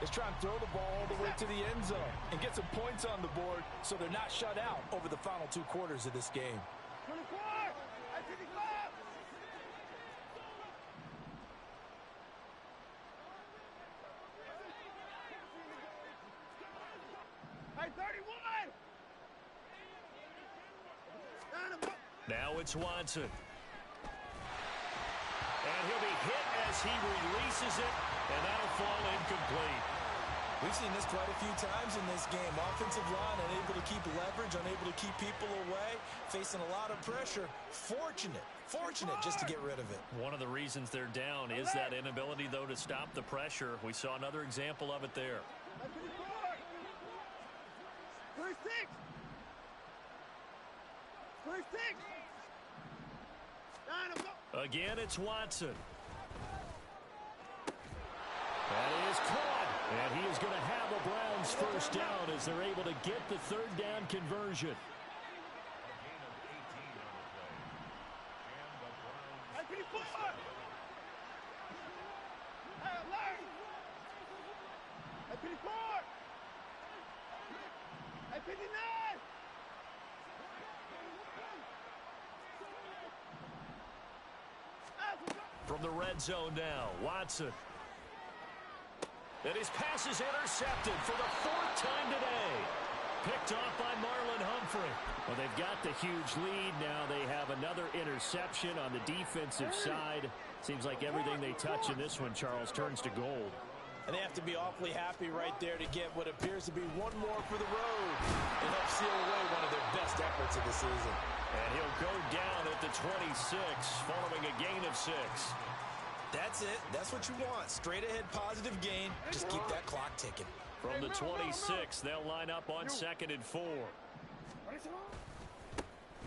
is try and throw the ball all the way to the end zone and get some points on the board so they're not shut out over the final 2 quarters of this game. 24! I 55! I 31! Now it's Watson. And he'll be hit as he releases it, and that'll fall incomplete. We've seen this quite a few times in this game. Offensive line unable to keep leverage, unable to keep people away, facing a lot of pressure. Fortunate just to get rid of it. One of the reasons they're down is that inability, though, to stop the pressure. We saw another example of it there. 36! 36! Again, it's Watson. That is caught. And he is going to have a Browns first down as they're able to get the third down conversion. I 54! I 54! I 59! From the red zone now, Watson. And his pass is intercepted for the 4th time today. Picked off by Marlon Humphrey. Well, they've got the huge lead. Now they have another interception on the defensive side. Seems like everything they touch in this one, Charles, turns to gold. And they have to be awfully happy right there to get what appears to be one more for the road and help seal away one of their best efforts of the season. And he'll go down at the 26 following a gain of 6. That's it. That's what you want. Straight ahead positive gain. Just keep that clock ticking. From the 26, they'll line up on 2nd and 4.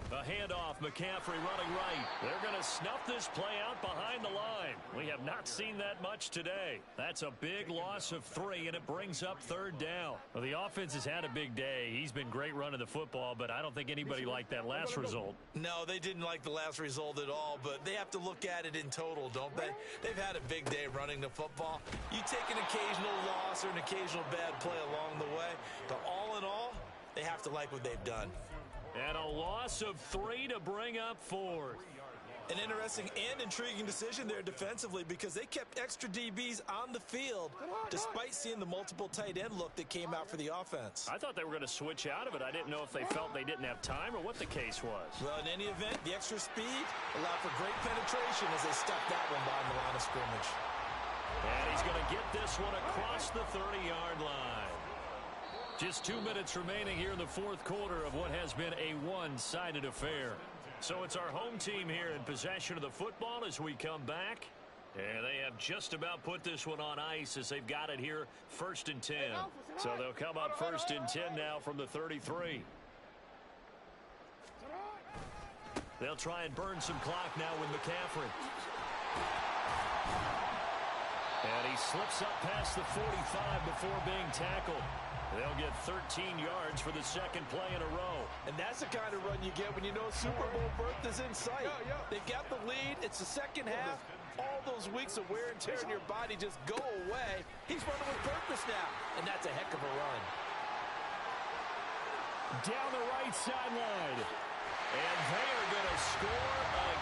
A handoff, McCaffrey running right. They're going to snuff this play out behind the line. We have not seen that much today. That's a big loss of 3, and it brings up 3rd down. Well, the offense has had a big day. He's been great running the football, but I don't think anybody liked that last result. No, they didn't like the last result at all, but they have to look at it in total, don't they? They've had a big day running the football. You take an occasional loss or an occasional bad play along the way, but all in all, they have to like what they've done. And a loss of 3 to bring up 4th. An interesting and intriguing decision there defensively because they kept extra DBs on the field despite seeing the multiple tight end look that came out for the offense. I thought they were going to switch out of it. I didn't know if they felt they didn't have time or what the case was. Well, in any event, the extra speed allowed for great penetration as they stuffed that one behind the line of scrimmage. And he's going to get this one across the 30-yard line. Just 2 minutes remaining here in the fourth quarter of what has been a one-sided affair. So it's our home team here in possession of the football as we come back. And they have just about put this one on ice as they've got it here 1st and 10. So they'll come up 1st and 10 now from the 33. They'll try and burn some clock now with McCaffrey. And he slips up past the 45 before being tackled. They'll get 13 yards for the second play in a row. And that's the kind of run you get when you know Super Bowl berth is in sight. They've got the lead. It's the second half. All those weeks of wear and tear in your body just go away. He's running with purpose now, and that's a heck of a run. Down the right sideline. And they are going to score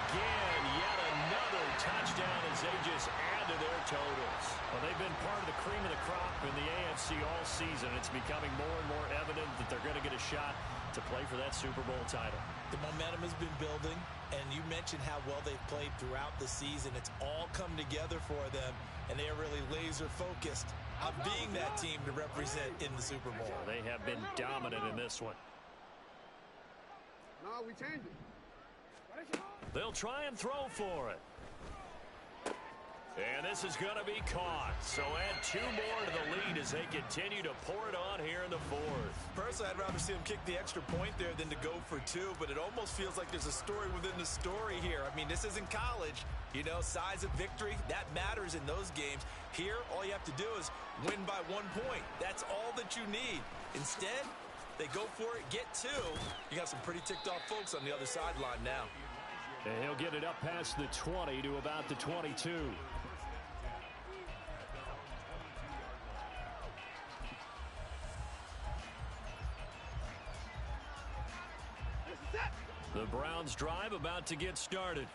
again. Yet another touchdown as they just add to their totals. Well, they've been part of the cream of the crop in the AFC all season. It's becoming more and more evident that they're going to get a shot to play for that Super Bowl title. The momentum has been building, and you mentioned how well they've played throughout the season. It's all come together for them, and they are really laser-focused on being that team to represent in the Super Bowl. They have been dominant in this one. No, we changed it. They'll try and throw for it. And this is going to be caught. So add 2 more to the lead as they continue to pour it on here in the fourth. Personally, I'd rather see them kick the extra point there than to go for 2, but it almost feels like there's a story within the story here. I mean, this isn't college. You know, size of victory, that matters in those games. Here, all you have to do is win by 1 point. That's all that you need. Instead, they go for it, get 2. You got some pretty ticked off folks on the other sideline now. And he'll get it up past the 20 to about the 22. The Browns drive about to get started.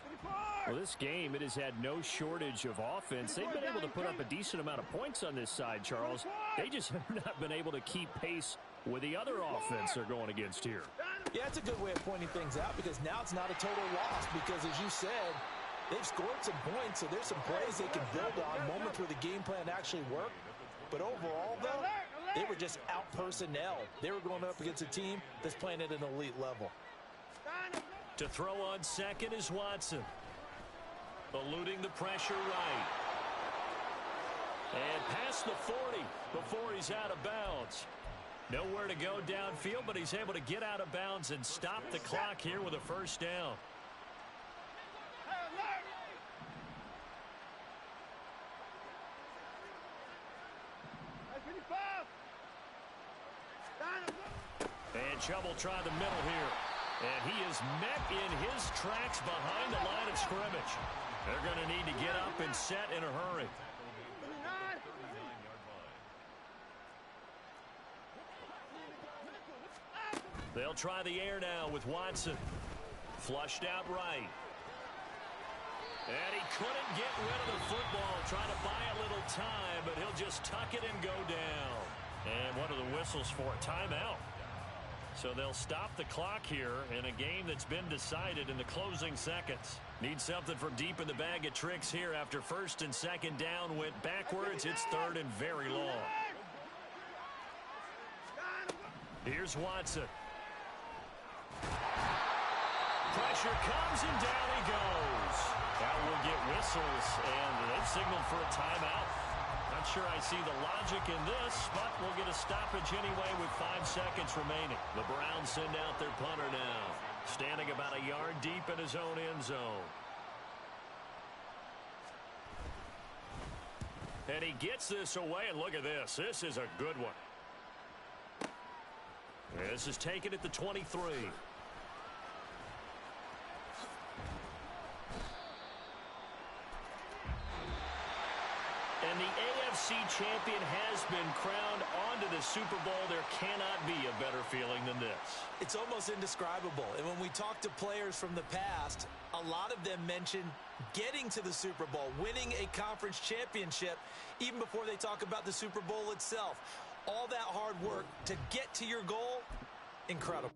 Well, this game, it has had no shortage of offense. They've been able to put up a decent amount of points on this side, Charles. They just have not been able to keep pace with the other offense they're going against here. Yeah, it's a good way of pointing things out because now it's not a total loss because, as you said, they've scored some points, so there's some plays they can build on, moments where the game plan actually worked. But overall, though, they were just out personnel. They were going up against a team that's playing at an elite level. To throw on second is Watson. Eluding the pressure right. And past the 40 before he's out of bounds. Nowhere to go downfield, but he's able to get out of bounds and stop the clock here with a first down. And Chubb tried the middle here. And he is met in his tracks behind the line of scrimmage. They're going to need to get up and set in a hurry. They'll try the air now with Watson. Flushed out right. And he couldn't get rid of the football, trying to buy a little time, but he'll just tuck it and go down. And what are the whistles for? Timeout. So they'll stop the clock here in a game that's been decided in the closing seconds. Need something from deep in the bag of tricks here after first and second down went backwards. It's third and very long. Here's Watson. Pressure comes and down he goes. That will get whistles, and they've signaled for a timeout. Not sure I see the logic in this, but we'll get a stoppage anyway with 5 seconds remaining. The Browns send out their punter now, standing about a yard deep in his own end zone. And he gets this away, and look at this. This is a good one. This is taken at the 23. And the AFC champion has been crowned onto the Super Bowl. There cannot be a better feeling than this. It's almost indescribable. And when we talk to players from the past, a lot of them mention getting to the Super Bowl, winning a conference championship, even before they talk about the Super Bowl itself. All that hard work to get to your goal, incredible.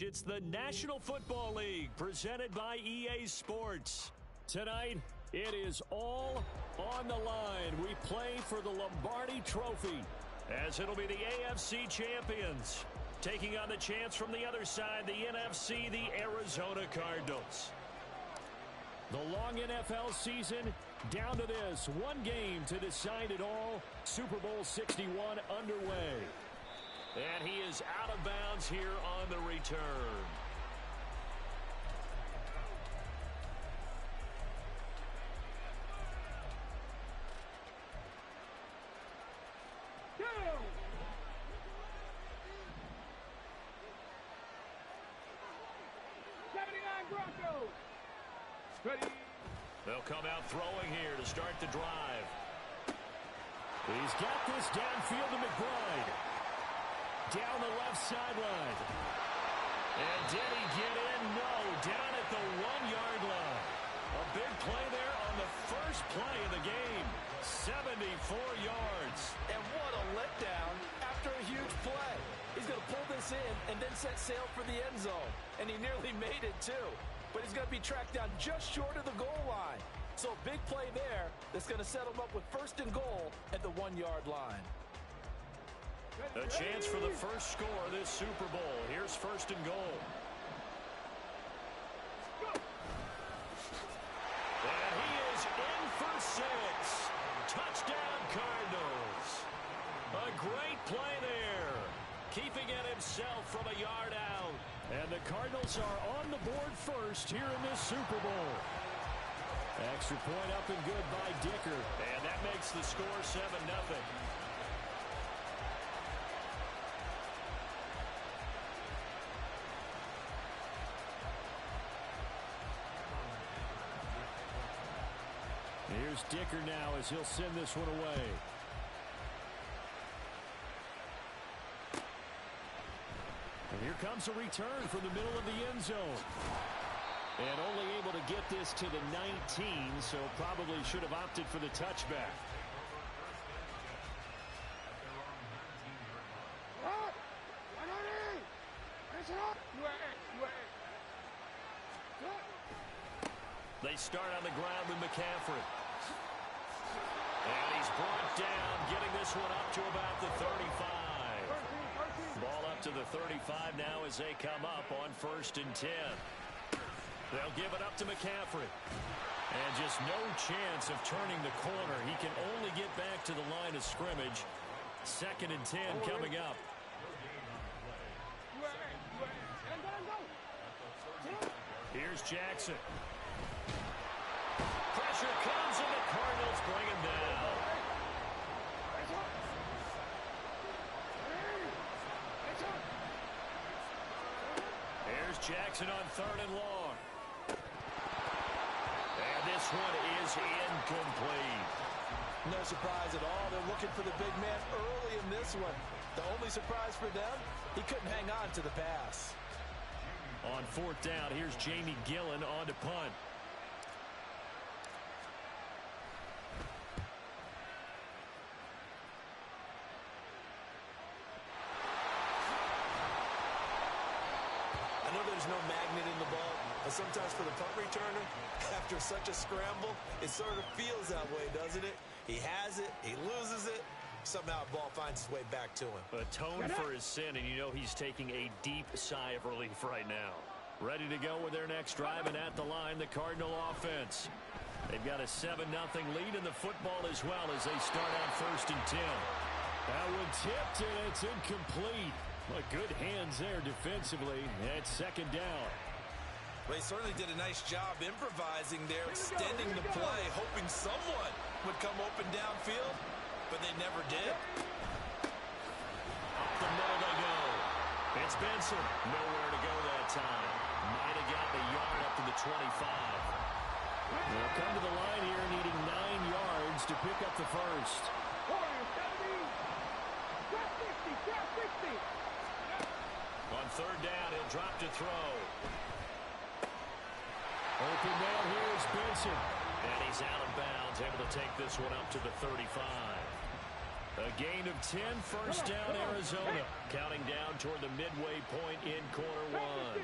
It's the National Football League presented by EA Sports. Tonight, it is all on the line. We play for the Lombardi Trophy, as it'll be the AFC champions taking on the chance from the other side, the NFC, the Arizona Cardinals. The long NFL season down to this. One game to decide it all. Super Bowl 61 underway. And he is out of bounds here on the return. They'll come out throwing here to start the drive. He's got this downfield to McBride. Down the left sideline. And did he get in? No. Down at the 1-yard line. A big play there on the first play of the game. 74 yards. And what a letdown after a huge play. He's going to pull this in and then set sail for the end zone. And he nearly made it, too. But he's going to be tracked down just short of the goal line. So big play there that's going to set him up with first and goal at the 1-yard line. A chance for the first score of this Super Bowl. Here's first and goal. And he is in for 6. Touchdown, Cardinals. A great play there. Keeping it himself from a yard out. And the Cardinals are on the board first here in this Super Bowl. Extra point up and good by Dicker. And that makes the score 7-0. Here's Dicker now as he'll send this one away. And here comes a return from the middle of the end zone. And only able to get this to the 19, so probably should have opted for the touchback. They start on the ground with McCaffrey. And he's brought down, getting this one up to about the 35. Ball up to the 35 now as they come up on 1st and 10. They'll give it up to McCaffrey. And just no chance of turning the corner. He can only get back to the line of scrimmage. 2nd and 10 coming up. Here's Jackson. Pressure comes and the Cardinals bring him down. Here's Jackson on 3rd and long. And this one is incomplete. No surprise at all. They're looking for the big man early in this one. The only surprise for them, he couldn't hang on to the pass. On 4th down, here's Jamie Gillen on to punt. I know there's no magnet in the ball, but sometimes for the punt returner, after such a scramble, it sort of feels that way, doesn't it? He has it, he loses it, somehow the ball finds its way back to him. Atone for his sin, and you know he's taking a deep sigh of relief right now. Ready to go with their next drive, and at the line, the Cardinal offense. They've got a 7-0 lead in the football as well as they start on 1st and 10. That one tipped, and it's incomplete. Well, good hands there defensively. That's 2nd down. Well, he certainly did a nice job improvising there, extending the play, hoping someone would come open downfield, but they never did. Up the middle they go. It's Benson. Nowhere to go that time. Might have got the yard up to the 25. They'll come to the line here needing 9 yards to pick up the first. On 3rd down, he'll drop to throw. Open man here is Benson. And he's out of bounds, able to take this one up to the 35. A gain of 10, first down Arizona. Counting down toward the midway point in quarter one.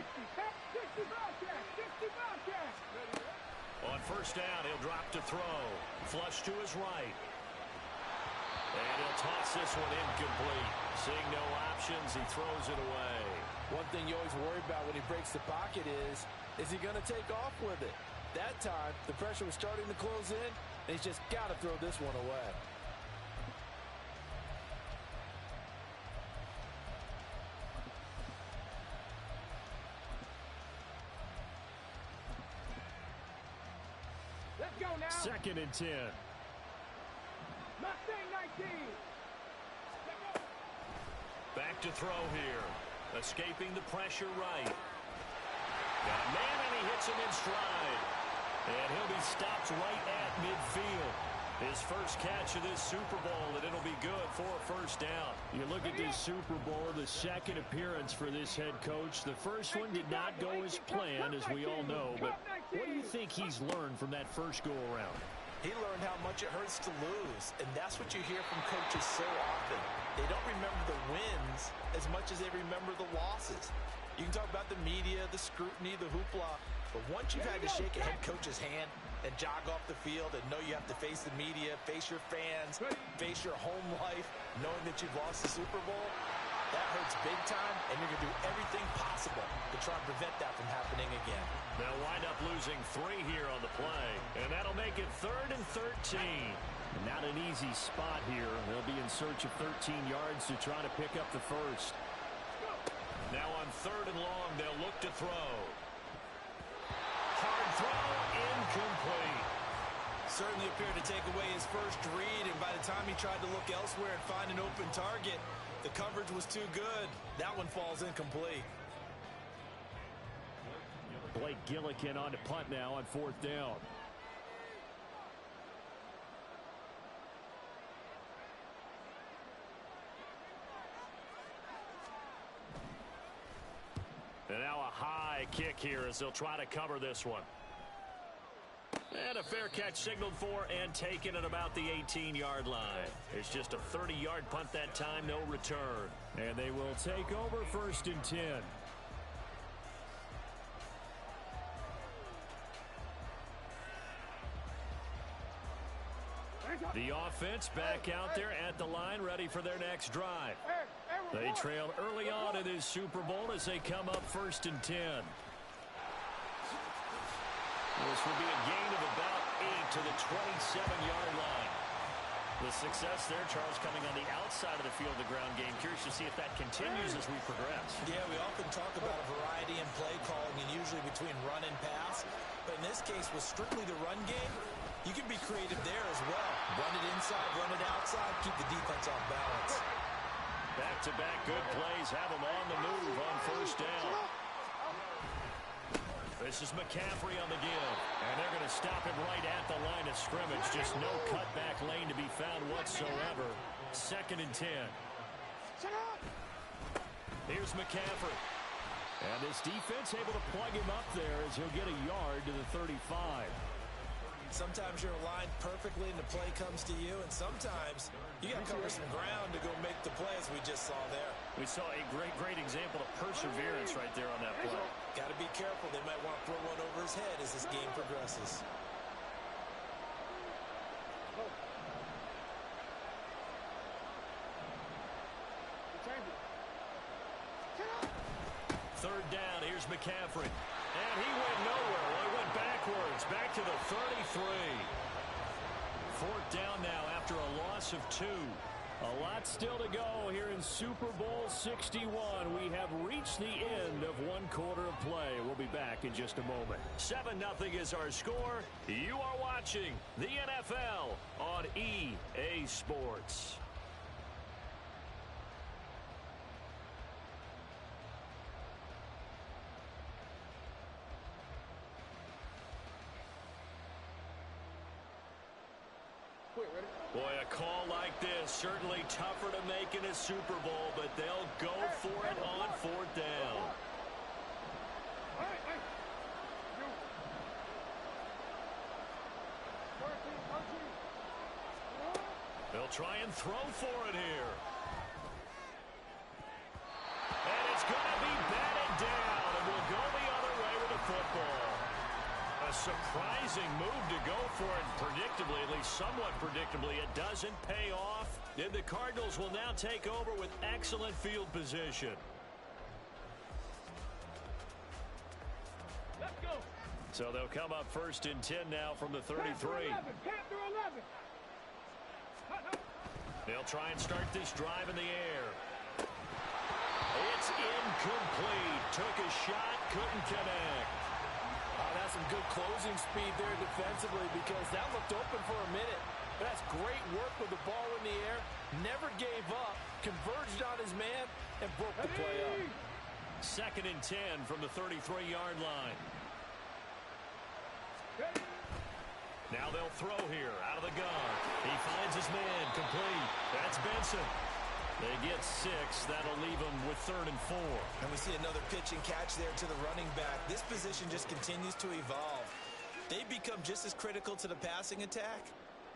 On first down, he'll drop to throw. Flush to his right. And he'll toss this one incomplete. Seeing no options, he throws it away. One thing you always worry about when he breaks the pocket is he going to take off with it? That time, the pressure was starting to close in, and he's just got to throw this one away. Let's go now. 2nd and 10. Mustang 19. Back to throw here. Escaping the pressure right. Got a man, and he hits him in stride. And he'll be stopped right at midfield. His first catch of this Super Bowl, and it'll be good for a first down. You look at this Super Bowl, the second appearance for this head coach. The first one did not go as planned, as we all know. But what do you think he's learned from that first go-around? He learned how much it hurts to lose, and that's what you hear from coaches so often. They don't remember the wins as much as they remember the losses. You can talk about the media, the scrutiny, the hoopla, but once you've had to shake a head coach's hand and jog off the field and know you have to face the media, face your fans, face your home life, knowing that you've lost the Super Bowl, that hurts big time, and you're going to do everything possible to try and prevent that from happening again. They'll wind up losing 3 here on the play, and that'll make it 3rd and 13. Not an easy spot here. They'll be in search of 13 yards to try to pick up the first. Now on 3rd and long, they'll look to throw. Hard throw, incomplete. Certainly appeared to take away his first read, and by the time he tried to look elsewhere and find an open target, the coverage was too good. That one falls incomplete. Blake Gillikin on to punt now on 4th down. And now a high kick here as they'll try to cover this one. And a fair catch signaled for and taken at about the 18-yard line. It's just a 30-yard punt that time, no return. And they will take over 1st and 10. The offense back out there at the line, ready for their next drive. They trailed early on in this Super Bowl as they come up 1st and 10. This will be a gain of about 8 to the 27-yard line. The success there, Charles, coming on the outside of the field of the ground game. Curious to see if that continues as we progress. Yeah, we often talk about a variety in play calling and usually between run and pass. But in this case, with strictly the run game, you can be creative there as well. Run it inside, run it outside, keep the defense off balance. Back-to-back good plays have them on the move on 1st down. This is McCaffrey on the give, and they're going to stop him right at the line of scrimmage. Just no cutback lane to be found whatsoever. 2nd and 10. Here's McCaffrey. And this defense able to plug him up there as he'll get a yard to the 35. Sometimes you're aligned perfectly and the play comes to you, and sometimes you got to cover some ground to go make the play, as we just saw there. We saw a great example of perseverance right there on that play. Got to be careful. They might want to throw one over his head as this game progresses. Third down, here's McCaffrey. And he went nowhere. Well, he went backwards, back to the 33. 4th down now after a loss of 2. A lot still to go here in Super Bowl 61. We have reached the end of 1 quarter of play. We'll be back in just a moment. 7-0 is our score. You are watching the NFL on EA Sports. Boy, a call like this, certainly tougher to make in a Super Bowl, but they'll go for it on 4th down. They'll They'll try and throw for it here. And it's going to be batted down, and we'll go the other way with the football. A surprising move to go for it, predictably, at least somewhat predictably. It doesn't pay off, and the Cardinals will now take over with excellent field position. Let's go. So they'll come up 1st and 10 now from the 33. Panther 11. They'll try and start this drive in the air. It's incomplete. Took a shot, couldn't connect. That's some good closing speed there defensively because that looked open for a minute. But that's great work with the ball in the air. Never gave up. Converged on his man and broke the play up. 2nd and 10 from the 33-yard line. Now they'll throw here out of the gun. He finds his man complete. That's Benson. They get 6. That'll leave them with 3rd and 4. And we see another pitch and catch there to the running back. This position just continues to evolve. They become just as critical to the passing attack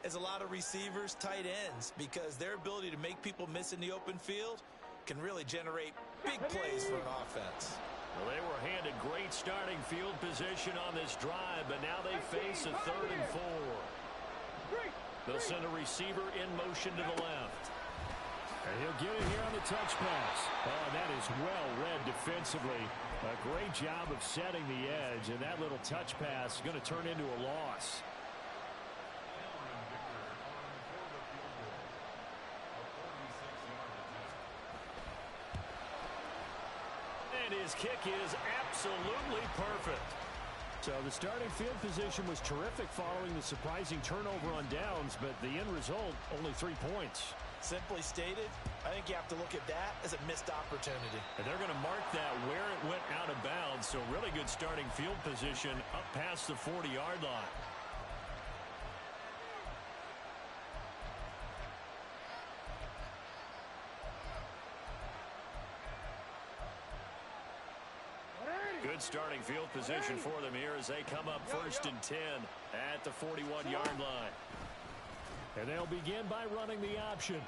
as a lot of receivers, tight ends, because their ability to make people miss in the open field can really generate big plays for an offense. Well, they were handed great starting field position on this drive, but now they face a 3rd and 4. They'll send a receiver in motion to the left. And he'll get it here on the touch pass. Oh, that is well read defensively. A great job of setting the edge, and that little touch pass is going to turn into a loss. And his kick is absolutely perfect. So the starting field position was terrific following the surprising turnover on downs, but the end result, only 3 points. Simply stated, I think you have to look at that as a missed opportunity. And they're going to mark that where it went out of bounds, so really good starting field position up past the 40-yard line. Good starting field position for them here as they come up 1st and 10 at the 41-yard line. And they'll begin by running the option.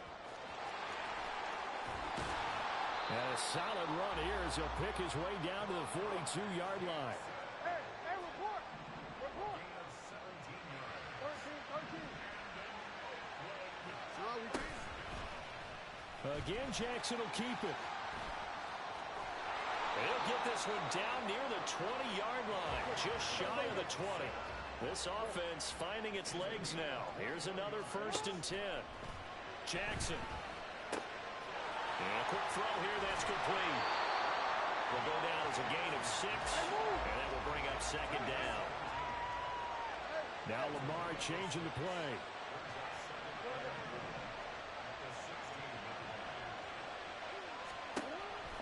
And a solid run here as he'll pick his way down to the 42-yard line. Hey, report. 13. Again, Jackson will keep it. He'll get this one down near the 20-yard line, just shy of the 20. This offense finding its legs now. Here's another 1st and 10. Jackson. And a quick throw here, that's complete. Will go down as a gain of 6, and that will bring up 2nd down. Now Lamar changing the play.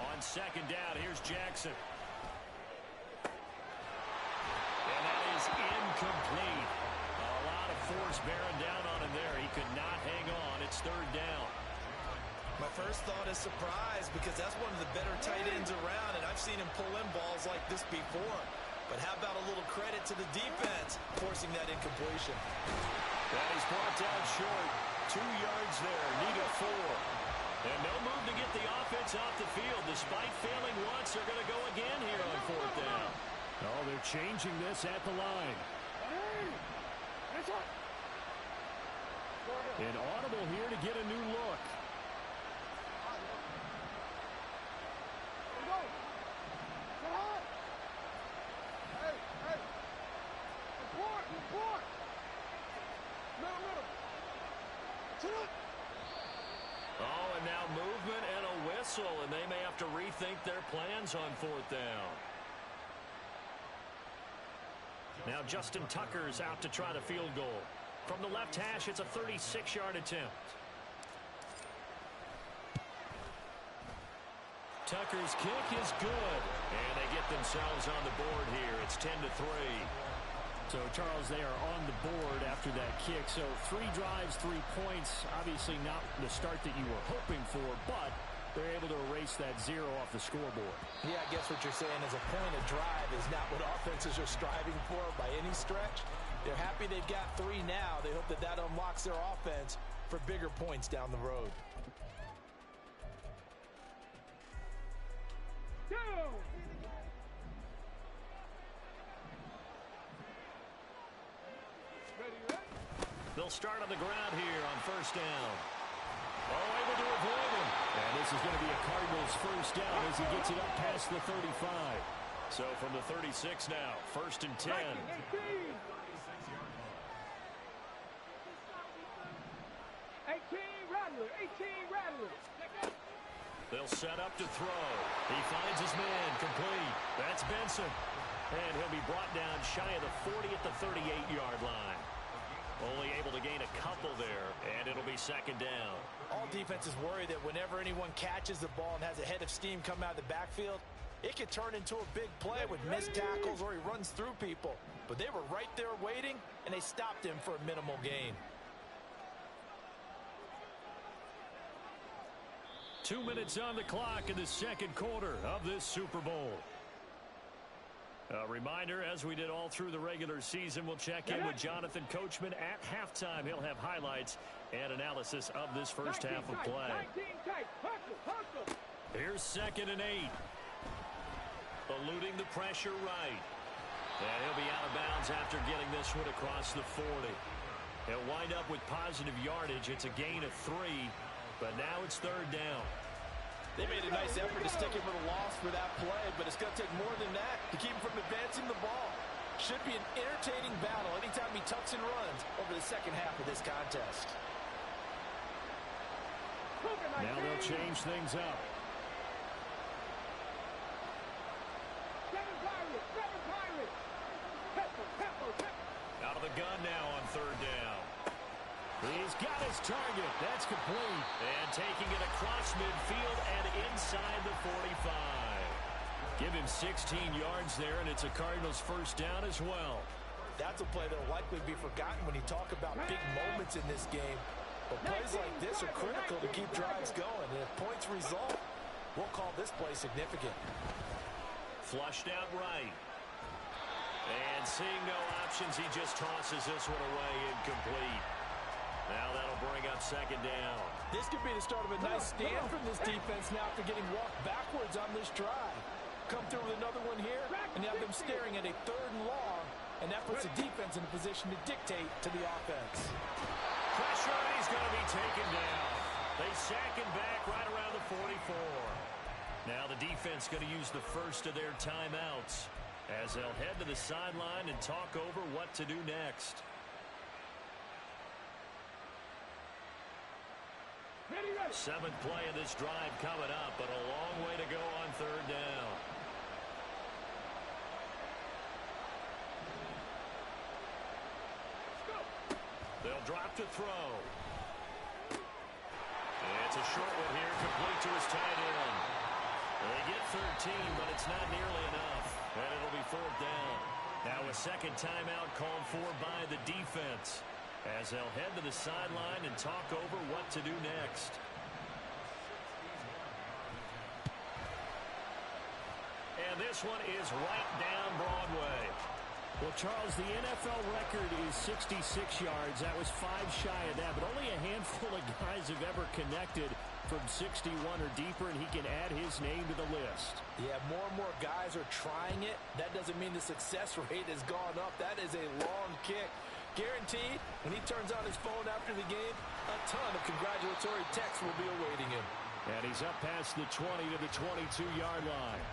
On 2nd down, here's Jackson. And that is incomplete. A lot of force bearing down on him there. He could not hang on. It's 3rd down. My first thought is surprise because that's one of the better tight ends around, and I've seen him pull in balls like this before. But how about a little credit to the defense forcing that incompletion? That is brought down short. 2 yards there, needed 4. And no move to get the offense off the field. Despite failing once, they're going to go again here on 4th down. Oh, they're changing this at the line. An audible here to get a new look. Oh, and now movement and a whistle, and they may have to rethink their plans on 4th down. Now Justin Tucker's out to try the field goal. From the left hash, it's a 36-yard attempt. Tucker's kick is good, and they get themselves on the board here. It's 10-3. So, Charles, they are on the board after that kick. So, 3 drives, 3 points. Obviously not the start that you were hoping for, but they're able to erase that 0 off the scoreboard. Yeah, I guess what you're saying is a point of drive is not what offenses are striving for by any stretch. They're happy they've got 3 now. They hope that that unlocks their offense for bigger points down the road. They'll start on the ground here on first down. Oh, able to avoid him. And this is going to be a Cardinals first down as he gets it up past the 35. So from the 36 now, first and 10. 18 Rattler. They'll set up to throw. He finds his man complete. That's Benson. And he'll be brought down shy of the 40 at the 38-yard line. Only able to gain a couple there, and it'll be second down. All defenses worry that whenever anyone catches the ball and has a head of steam come out of the backfield, it could turn into a big play with missed tackles or he runs through people. But they were right there waiting, and they stopped him for a minimal gain. 2 minutes on the clock in the second quarter of this Super Bowl. A reminder, as we did all through the regular season, we'll check in with Jonathan Coachman at halftime. He'll have highlights and analysis of this first half of play. Here's second and 8. Eluding the pressure right. And he'll be out of bounds after getting this one across the 40. He'll wind up with positive yardage. It's a gain of 3, but now it's third down. They made a nice effort to stick him with a loss for that play, but it's going to take more than that to keep him from advancing the ball. Should be an entertaining battle anytime he tucks and runs over the second half of this contest. Now they'll change things up. Out of the gun now on third down. He's got his target. That's complete. And taking it across midfield and inside the 45. Give him 16 yards there, and it's a Cardinals first down as well. That's a play that will likely be forgotten when you talk about big moments in this game. But plays like this are critical to keep drives going. And if points result, we'll call this play significant. Flushed out right. And seeing no options, he just tosses this one away incomplete. Now that'll bring up second down. This could be the start of a nice stand from this defense now after getting walked backwards on this drive. Come through with another one here, and you have them staring at a third and long, and that puts the defense in a position to dictate to the offense. Pressure, and he's going to be taken down. They sack him back right around the 44. Now the defense going to use the first of their timeouts as they'll head to the sideline and talk over what to do next. Seventh play of this drive coming up, but a long way to go on third down. They'll drop to throw. It's a short one here, complete to his tight end. They get 13, but it's not nearly enough, and it'll be fourth down. Now a second timeout called for by the defense as they'll head to the sideline and talk over what to do next. And this one is right down Broadway. Well, Charles, the NFL record is 66 yards. That was 5 shy of that, but only a handful of guys have ever connected from 61 or deeper, and he can add his name to the list. Yeah, more and more guys are trying it. That doesn't mean the success rate has gone up. That is a long kick. Guaranteed, when he turns on his phone after the game, a ton of congratulatory texts will be awaiting him. And he's up past the 20 to the 22-yard line.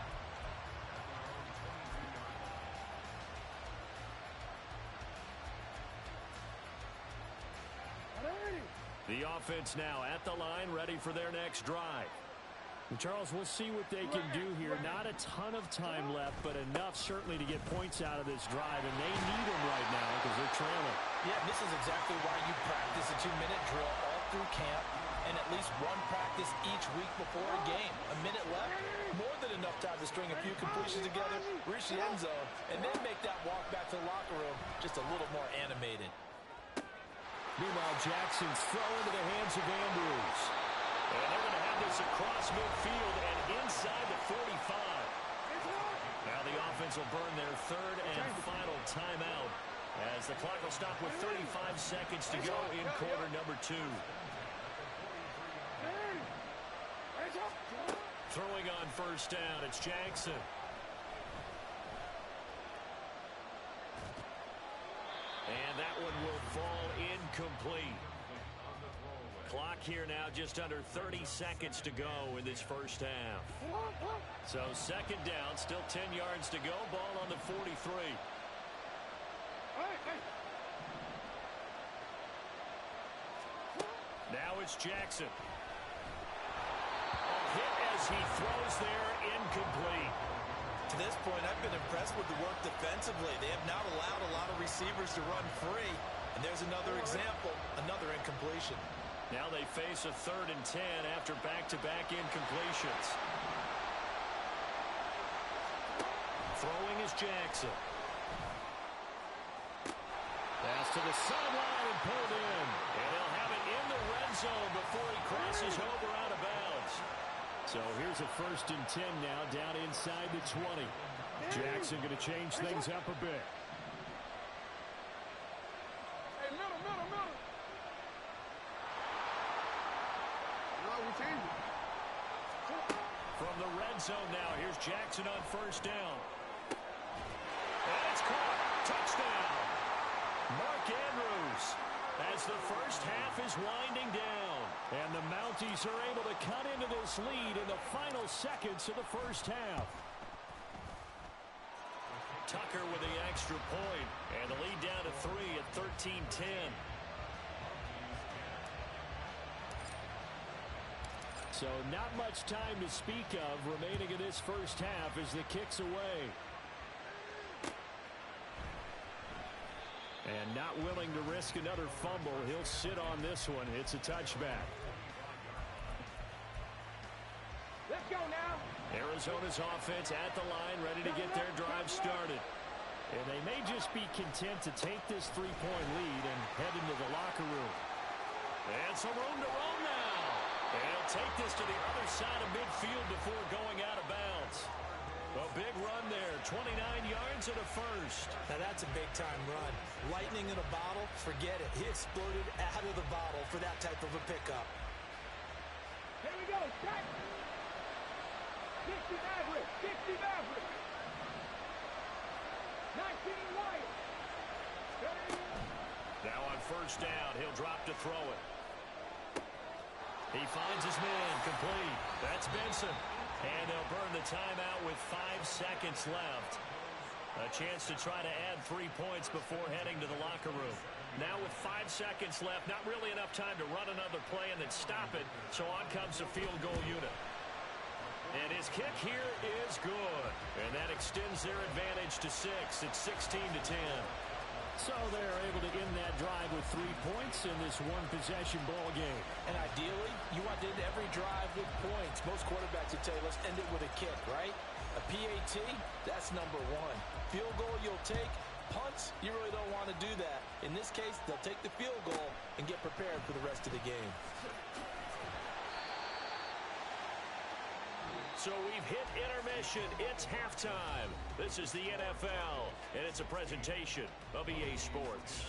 The offense now at the line, ready for their next drive. And Charles, we'll see what they can do here. Not a ton of time left, but enough certainly to get points out of this drive, and they need them right now because they're trailing. Yeah, this is exactly why you practice a 2-minute drill all through camp and at least one practice each week before a game. A minute left, more than enough time to string a few completions together, reach the end zone, and then make that walk back to the locker room just a little more animated. Meanwhile, Jackson's throw into the hands of Andrews. And they're going to have this across midfield and inside the 45. Now the offense will burn their third and final timeout As the clock will stop with 35 seconds to go in quarter number 2. Throwing on first down, it's Jackson. And that one will fall incomplete. Clock here now just under 30 seconds to go in this first half. So second down, still 10 yards to go. Ball on the 43. Now it's Jackson. A hit as he throws there, incomplete. To this point, I've been impressed with the work defensively. They have not allowed a lot of receivers to run free. And there's another example, another incompletion. Now they face a 3rd and 10 after back-to-back incompletions. Throwing is Jackson. Pass to the sideline and pulled in. And he'll have it in the red zone before he crosses over out of bounds. So here's a 1st and 10 now down inside the 20. Jackson going to change things up a bit. Hey, middle. No, we changed it. From the red zone now, here's Jackson on first down. And it's caught. Touchdown. Mark Andrews as the first half is winding down. And the Mounties are able to cut into this lead in the final seconds of the first half. Tucker with the extra point. And the lead down to 3 at 13-10. So not much time to speak of remaining in this first half as the kick's away. And not willing to risk another fumble. He'll sit on this one. It's a touchback. Let's go now. Arizona's offense at the line, ready to get their drive started. And they may just be content to take this 3-point lead and head into the locker room. And some room to roam now. And he'll take this to the other side of midfield before going out of bounds. A big run there, 29 yards and a first. Now that's a big-time run. Lightning in a bottle, forget it. He exploded out of the bottle for that type of a pickup. Here we go. Check. 60 Maverick. 60 Maverick. 19 Wyatt. Now on first down, he'll drop to throw it. He finds his man, complete. That's Benson. And they'll burn the timeout with 5 seconds left. A chance to try to add 3 points before heading to the locker room. Now with 5 seconds left, not really enough time to run another play and then stop it. So on comes the field goal unit. And his kick here is good. And that extends their advantage to 6. It's 16-10. So they're able to end that drive with 3 points in this one-possession ball game. And ideally, you want to end every drive with points. Most quarterbacks would tell you, let's end it with a kick, right? A PAT, that's number 1. Field goal you'll take. Punts, you really don't want to do that. In this case, they'll take the field goal and get prepared for the rest of the game. So we've hit intermission. It's halftime. This is the NFL, and it's a presentation of EA Sports.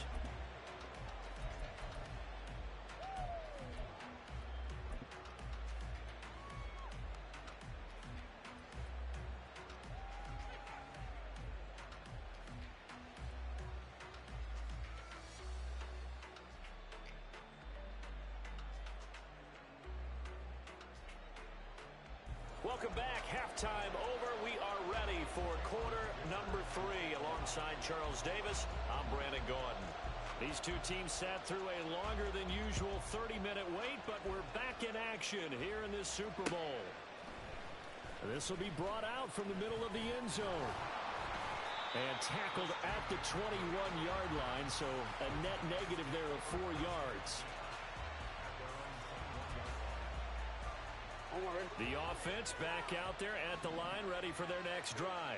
Welcome back. Halftime over. We are ready for quarter number 3. Alongside Charles Davis, I'm Brandon Gaudin. These two teams sat through a longer than usual 30-minute wait, but we're back in action here in this Super Bowl. This will be brought out from the middle of the end zone. And tackled at the 21-yard line, so a net negative there of 4 yards. The offense back out there at the line, ready for their next drive.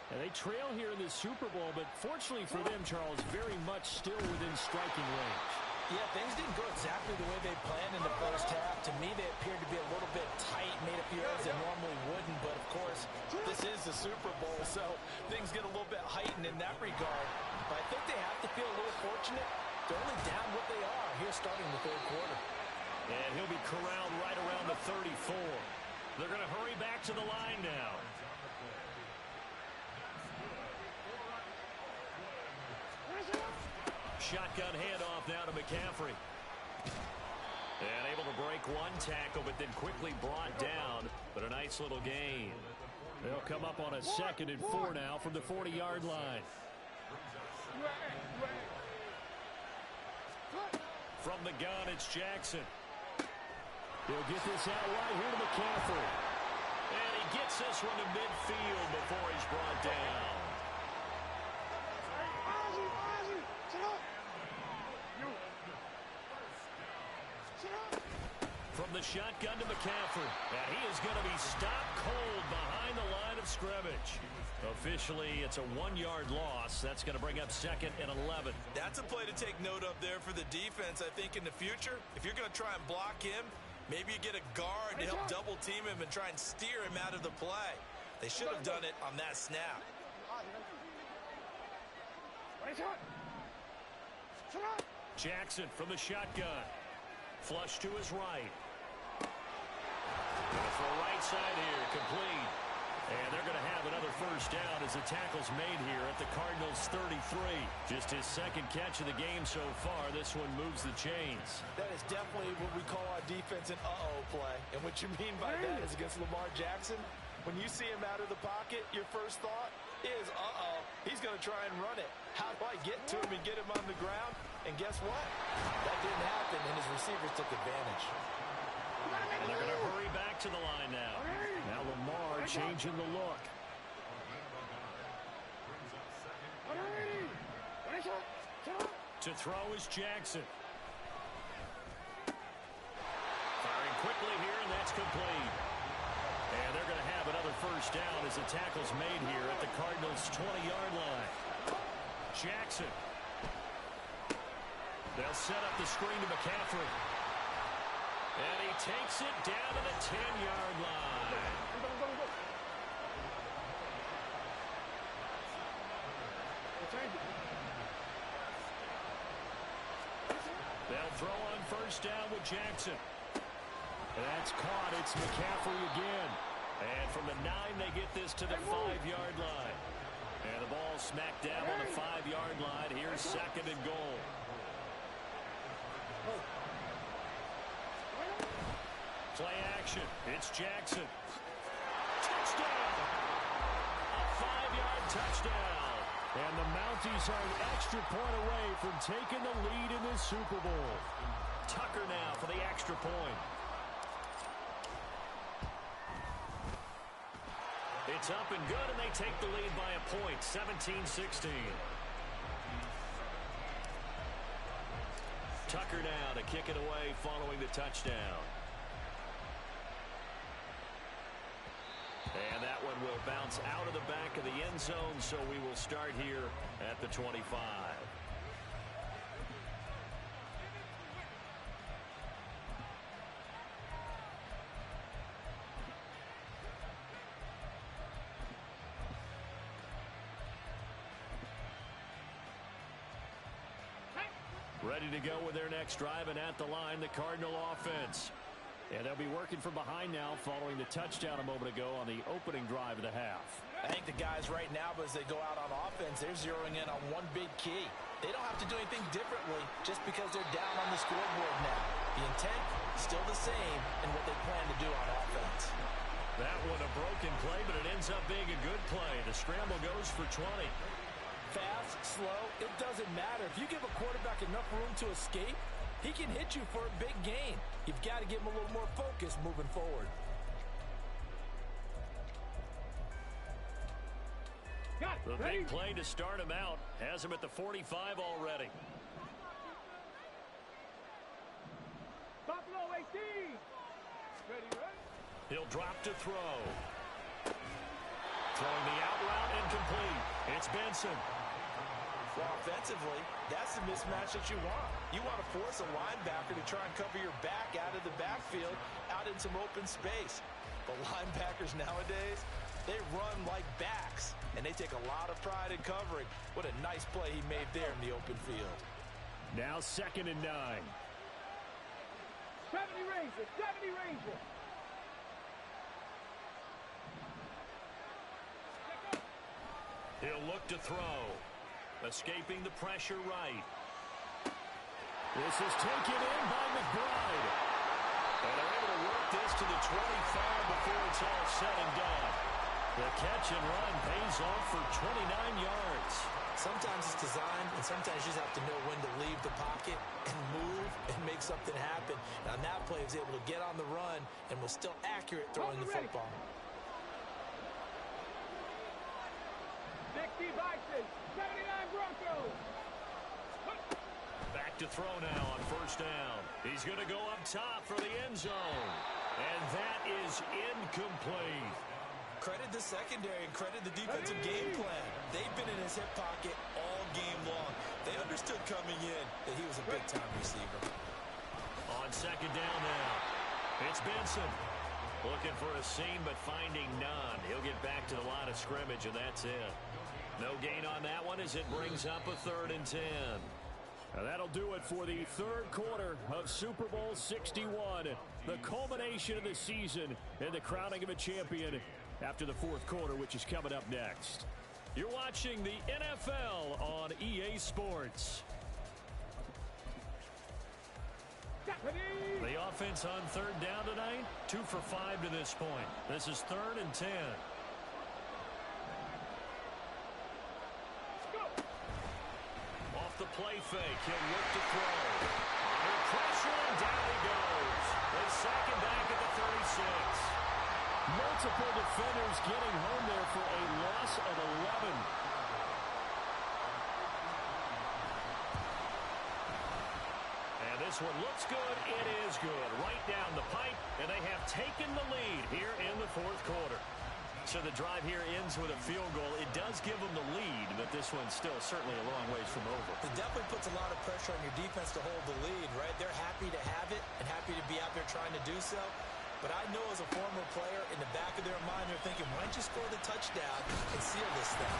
And they trail here in this Super Bowl, but fortunately for them, Charles, very much still within striking range. Yeah, things didn't go exactly the way they planned in the first half. To me, they appeared to be a little bit tight, made a few errors they normally wouldn't. But, of course, this is the Super Bowl, so things get a little bit heightened in that regard. But I think they have to feel a little fortunate. They're only down what they are here starting the third quarter. And he'll be corralled right around the 34. They're going to hurry back to the line now. Shotgun handoff now to McCaffrey. And able to break one tackle, but then quickly brought down. But a nice little gain. They'll come up on a 2nd and 4 now from the 40-yard line. From the gun, it's Jackson. He'll get this out right here to McCaffrey. And he gets this one to midfield before he's brought down. From the shotgun to McCaffrey. And he is going to be stopped cold behind the line of scrimmage. Officially, it's a 1-yard loss. That's going to bring up 2nd and 11. That's a play to take note of there for the defense. I think in the future, if you're going to try and block him, maybe you get a guard to help double team him and try and steer him out of the play. They should have done it on that snap. Jackson from the shotgun. Flush to his right. Going to throw right side here, complete. And they're going to have another first down as the tackle's made here at the Cardinals' 33. Just his 2nd catch of the game so far. This one moves the chains. That is definitely what we call our defense an uh-oh play. And what you mean by that is against Lamar Jackson, when you see him out of the pocket, your first thought is, uh-oh, he's going to try and run it. How do I get to him and get him on the ground? And guess what? That didn't happen, and his receivers took advantage. And they're going to hurry back to the line now. Now Lamar changing the look. To throw is Jackson. Firing quickly here, and that's complete. And they're going to have another first down as the tackle's made here at the Cardinals' 20-yard line. Jackson. They'll set up the screen to McCaffrey. And he takes it down to the 10-yard line. They'll throw on first down with Jackson. And that's caught. It's McCaffrey again. And from the 9, they get this to the 5-yard line. And the ball smacked down on the 5-yard line. Here's 2nd and goal. Play action. It's Jackson. Touchdown! A 5-yard touchdown. And the Mounties are an extra point away from taking the lead in this Super Bowl. Tucker now for the extra point. It's up and good, and they take the lead by a point, 17-16. Tucker now to kick it away following the touchdown. And that one will bounce out of the back of the end zone, so we will start here at the 25. Ready to go with their next drive, and at the line, the Cardinal offense. And they'll be working from behind now following the touchdown a moment ago on the opening drive of the half. I think the guys right now, as they go out on offense, they're zeroing in on one big key. They don't have to do anything differently just because they're down on the scoreboard now. The intent, still the same in what they plan to do on offense. That one a broken play, but it ends up being a good play. The scramble goes for 20. Fast, slow, it doesn't matter. If you give a quarterback enough room to escape, he can hit you for a big gain. You've got to give him a little more focus moving forward. The big play to start him out has him at the 45 already. Buffalo 18. Ready? He'll drop to throw. Throwing the out route incomplete. It's Benson. Well, offensively, that's the mismatch that you want. You want to force a linebacker to try and cover your back out of the backfield, out in some open space. But linebackers nowadays, They run like backs, and they take a lot of pride in covering. What a nice play he made there in the open field. Now 2nd and 9. 70 Ranger, 70 Ranger. He'll look to throw. Escaping the pressure right. This is taken in by McBride. And they're able to work this to the 25 before it's all said and done. The catch and run pays off for 29 yards. Sometimes it's designed, and sometimes you just have to know when to leave the pocket and move and make something happen. And on that play, he was able to get on the run and was still accurate throwing the football. 60 Vikings, 79 Broncos. Back to throw now on 1st down. He's going to go up top for the end zone. And that is incomplete. Credit the secondary and credit the defensive game plan. They've been in his hip pocket all game long. They understood coming in that he was a big-time receiver. On 2nd down now, it's Benson. Looking for a seam, but finding none. He'll get back to the line of scrimmage, and that's it. No gain on that one as it brings up a 3rd and 10. Now that'll do it for the 3rd quarter of Super Bowl 61. The culmination of the season and the crowning of a champion after the 4th quarter, which is coming up next. You're watching the NFL on EA Sports. The offense on 3rd down tonight, 2 for 5 to this point. This is 3rd and 10. Off the play fake, he'll look to throw. Under pressure, and down he goes. They sack him back at the 36. Multiple defenders getting home there for a loss of 11. And this one looks good. It is good. Right down the pipe, and they have taken the lead here in the 4th quarter. So the drive here ends with a field goal. It does give them the lead, but this one's still certainly a long ways from over. It definitely puts a lot of pressure on your defense to hold the lead, right? They're happy to have it and happy to be out there trying to do so. But I know as a former player, in the back of their mind, they're thinking, why don't you score the touchdown and seal this thing?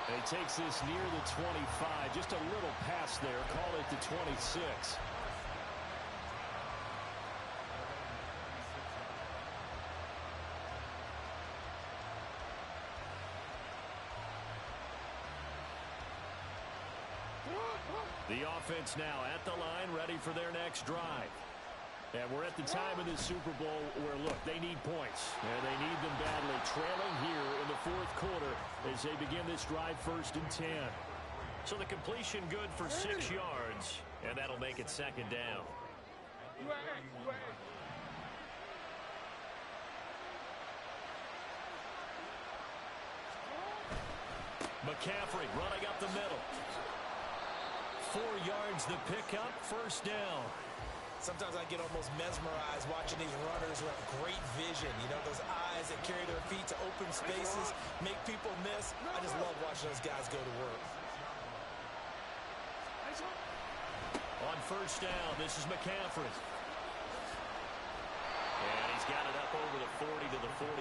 And he takes this near the 25. Just a little pass there. Call it the 26. The offense now at the line, ready for their next drive. And we're at the time of the Super Bowl where, look, they need points. And they need them badly. Trailing here in the 4th quarter as they begin this drive 1st and 10. So the completion good for 6 yards. And that'll make it 2nd down. McCaffrey running up the middle. 4 yards the pickup, 1st down. Sometimes I get almost mesmerized watching these runners who have great vision. You know, those eyes that carry their feet to open spaces, make people miss. I just love watching those guys go to work. On 1st down, this is McCaffrey. And he's got it up over the 40 to the 41.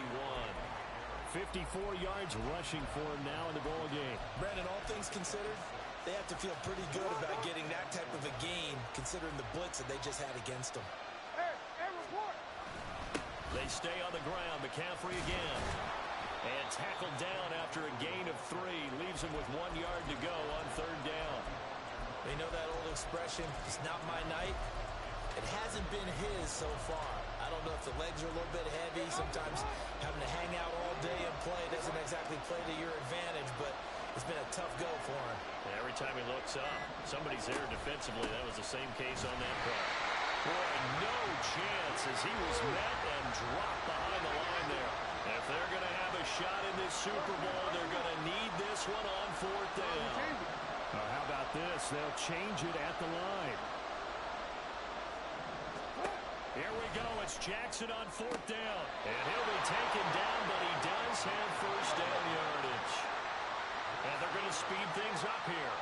54 yards rushing for him now in the ball game. Brandon, all things considered, they have to feel pretty good about getting that type of a gain, considering the blitz that they just had against them. They stay on the ground. McCaffrey again. And tackled down after a gain of 3. Leaves him with 1 yard to go on 3rd down. They know that old expression, it's not my night. It hasn't been his so far. I don't know if the legs are a little bit heavy. Sometimes having to hang out all day and play doesn't exactly play to your advantage, but it's been a tough go for him. And every time he looks up, somebody's there defensively. That was the same case on that play. Boy, no chance as he was met and dropped behind the line there. And if they're going to have a shot in this Super Bowl, they're going to need this one on 4th down. How about this? They'll change it at the line. Here we go. It's Jackson on 4th down. And he'll be taken down, but he does have 1st down yardage. And they're going to speed things up here.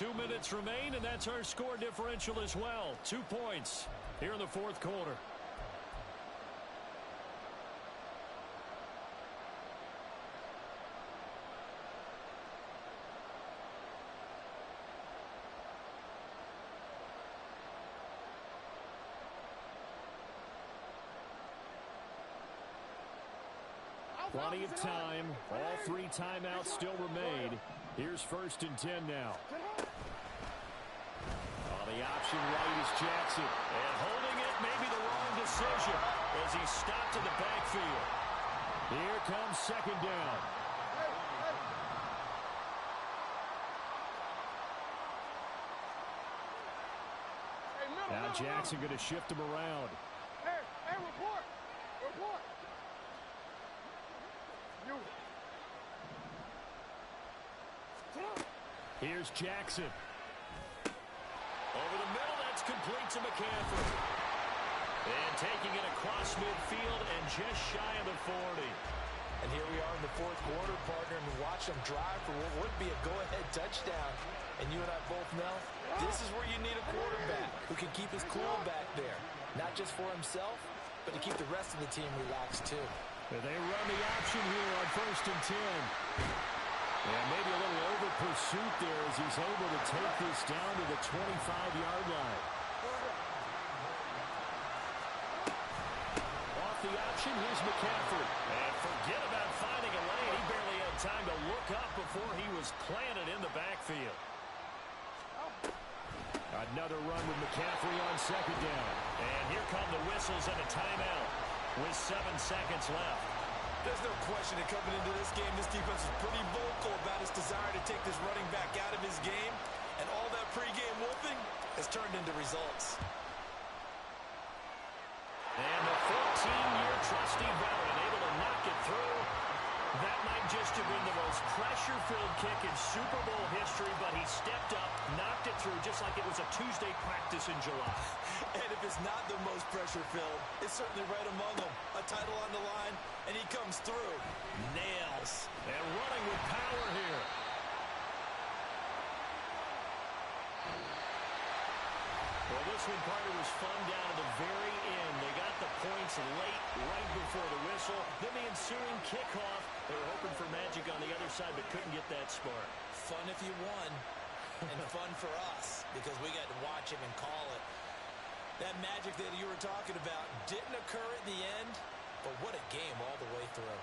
2 minutes remain, and that's our score differential as well. 2 points here in the fourth quarter. Plenty of time. All 3 timeouts still remain. Here's 1st and 10 now. The option right is Jackson. And holding it may be the wrong decision as he stopped in the backfield. Here comes 2nd down. Now Jackson going to shift him around. Hey, report. Here's Jackson. Over the middle, that's complete to McCaffrey. And taking it across midfield and just shy of the 40. And here we are in the fourth quarter, partner, and watch them drive for what would be a go-ahead touchdown. And you and I both know this is where you need a quarterback who can keep his cool back there. Not just for himself, but to keep the rest of the team relaxed, too. And they run the option here on 1st and 10. And maybe a little over pursuit there as he's able to take this down to the 25-yard line. Off the option, here's McCaffrey. And forget about finding a lane. He barely had time to look up before he was planted in the backfield. Another run with McCaffrey on 2nd down. And here come the whistles and a timeout with 7 seconds left. There's no question that coming into this game, this defense is pretty vocal about its desire to take this running back out of his game. And all that pregame whooping has turned into results. And the 14-year trusty veteran able to knock it through. That might just have been the most pressure-filled kick in Super Bowl history, but he stepped up, knocked it through just like it was a Tuesday practice in July. And if it's not the most pressure-filled, it's certainly right among them. A title on the line, and he comes through. Nails. And running with power here. Well, this one, partner, was fun down to the very end. They got the points late, right before the whistle. Then the ensuing kickoff. They were hoping for magic on the other side, but couldn't get that spark. Fun if you won, and fun for us, because we got to watch him and call it. That magic that you were talking about didn't occur at the end, but what a game all the way through.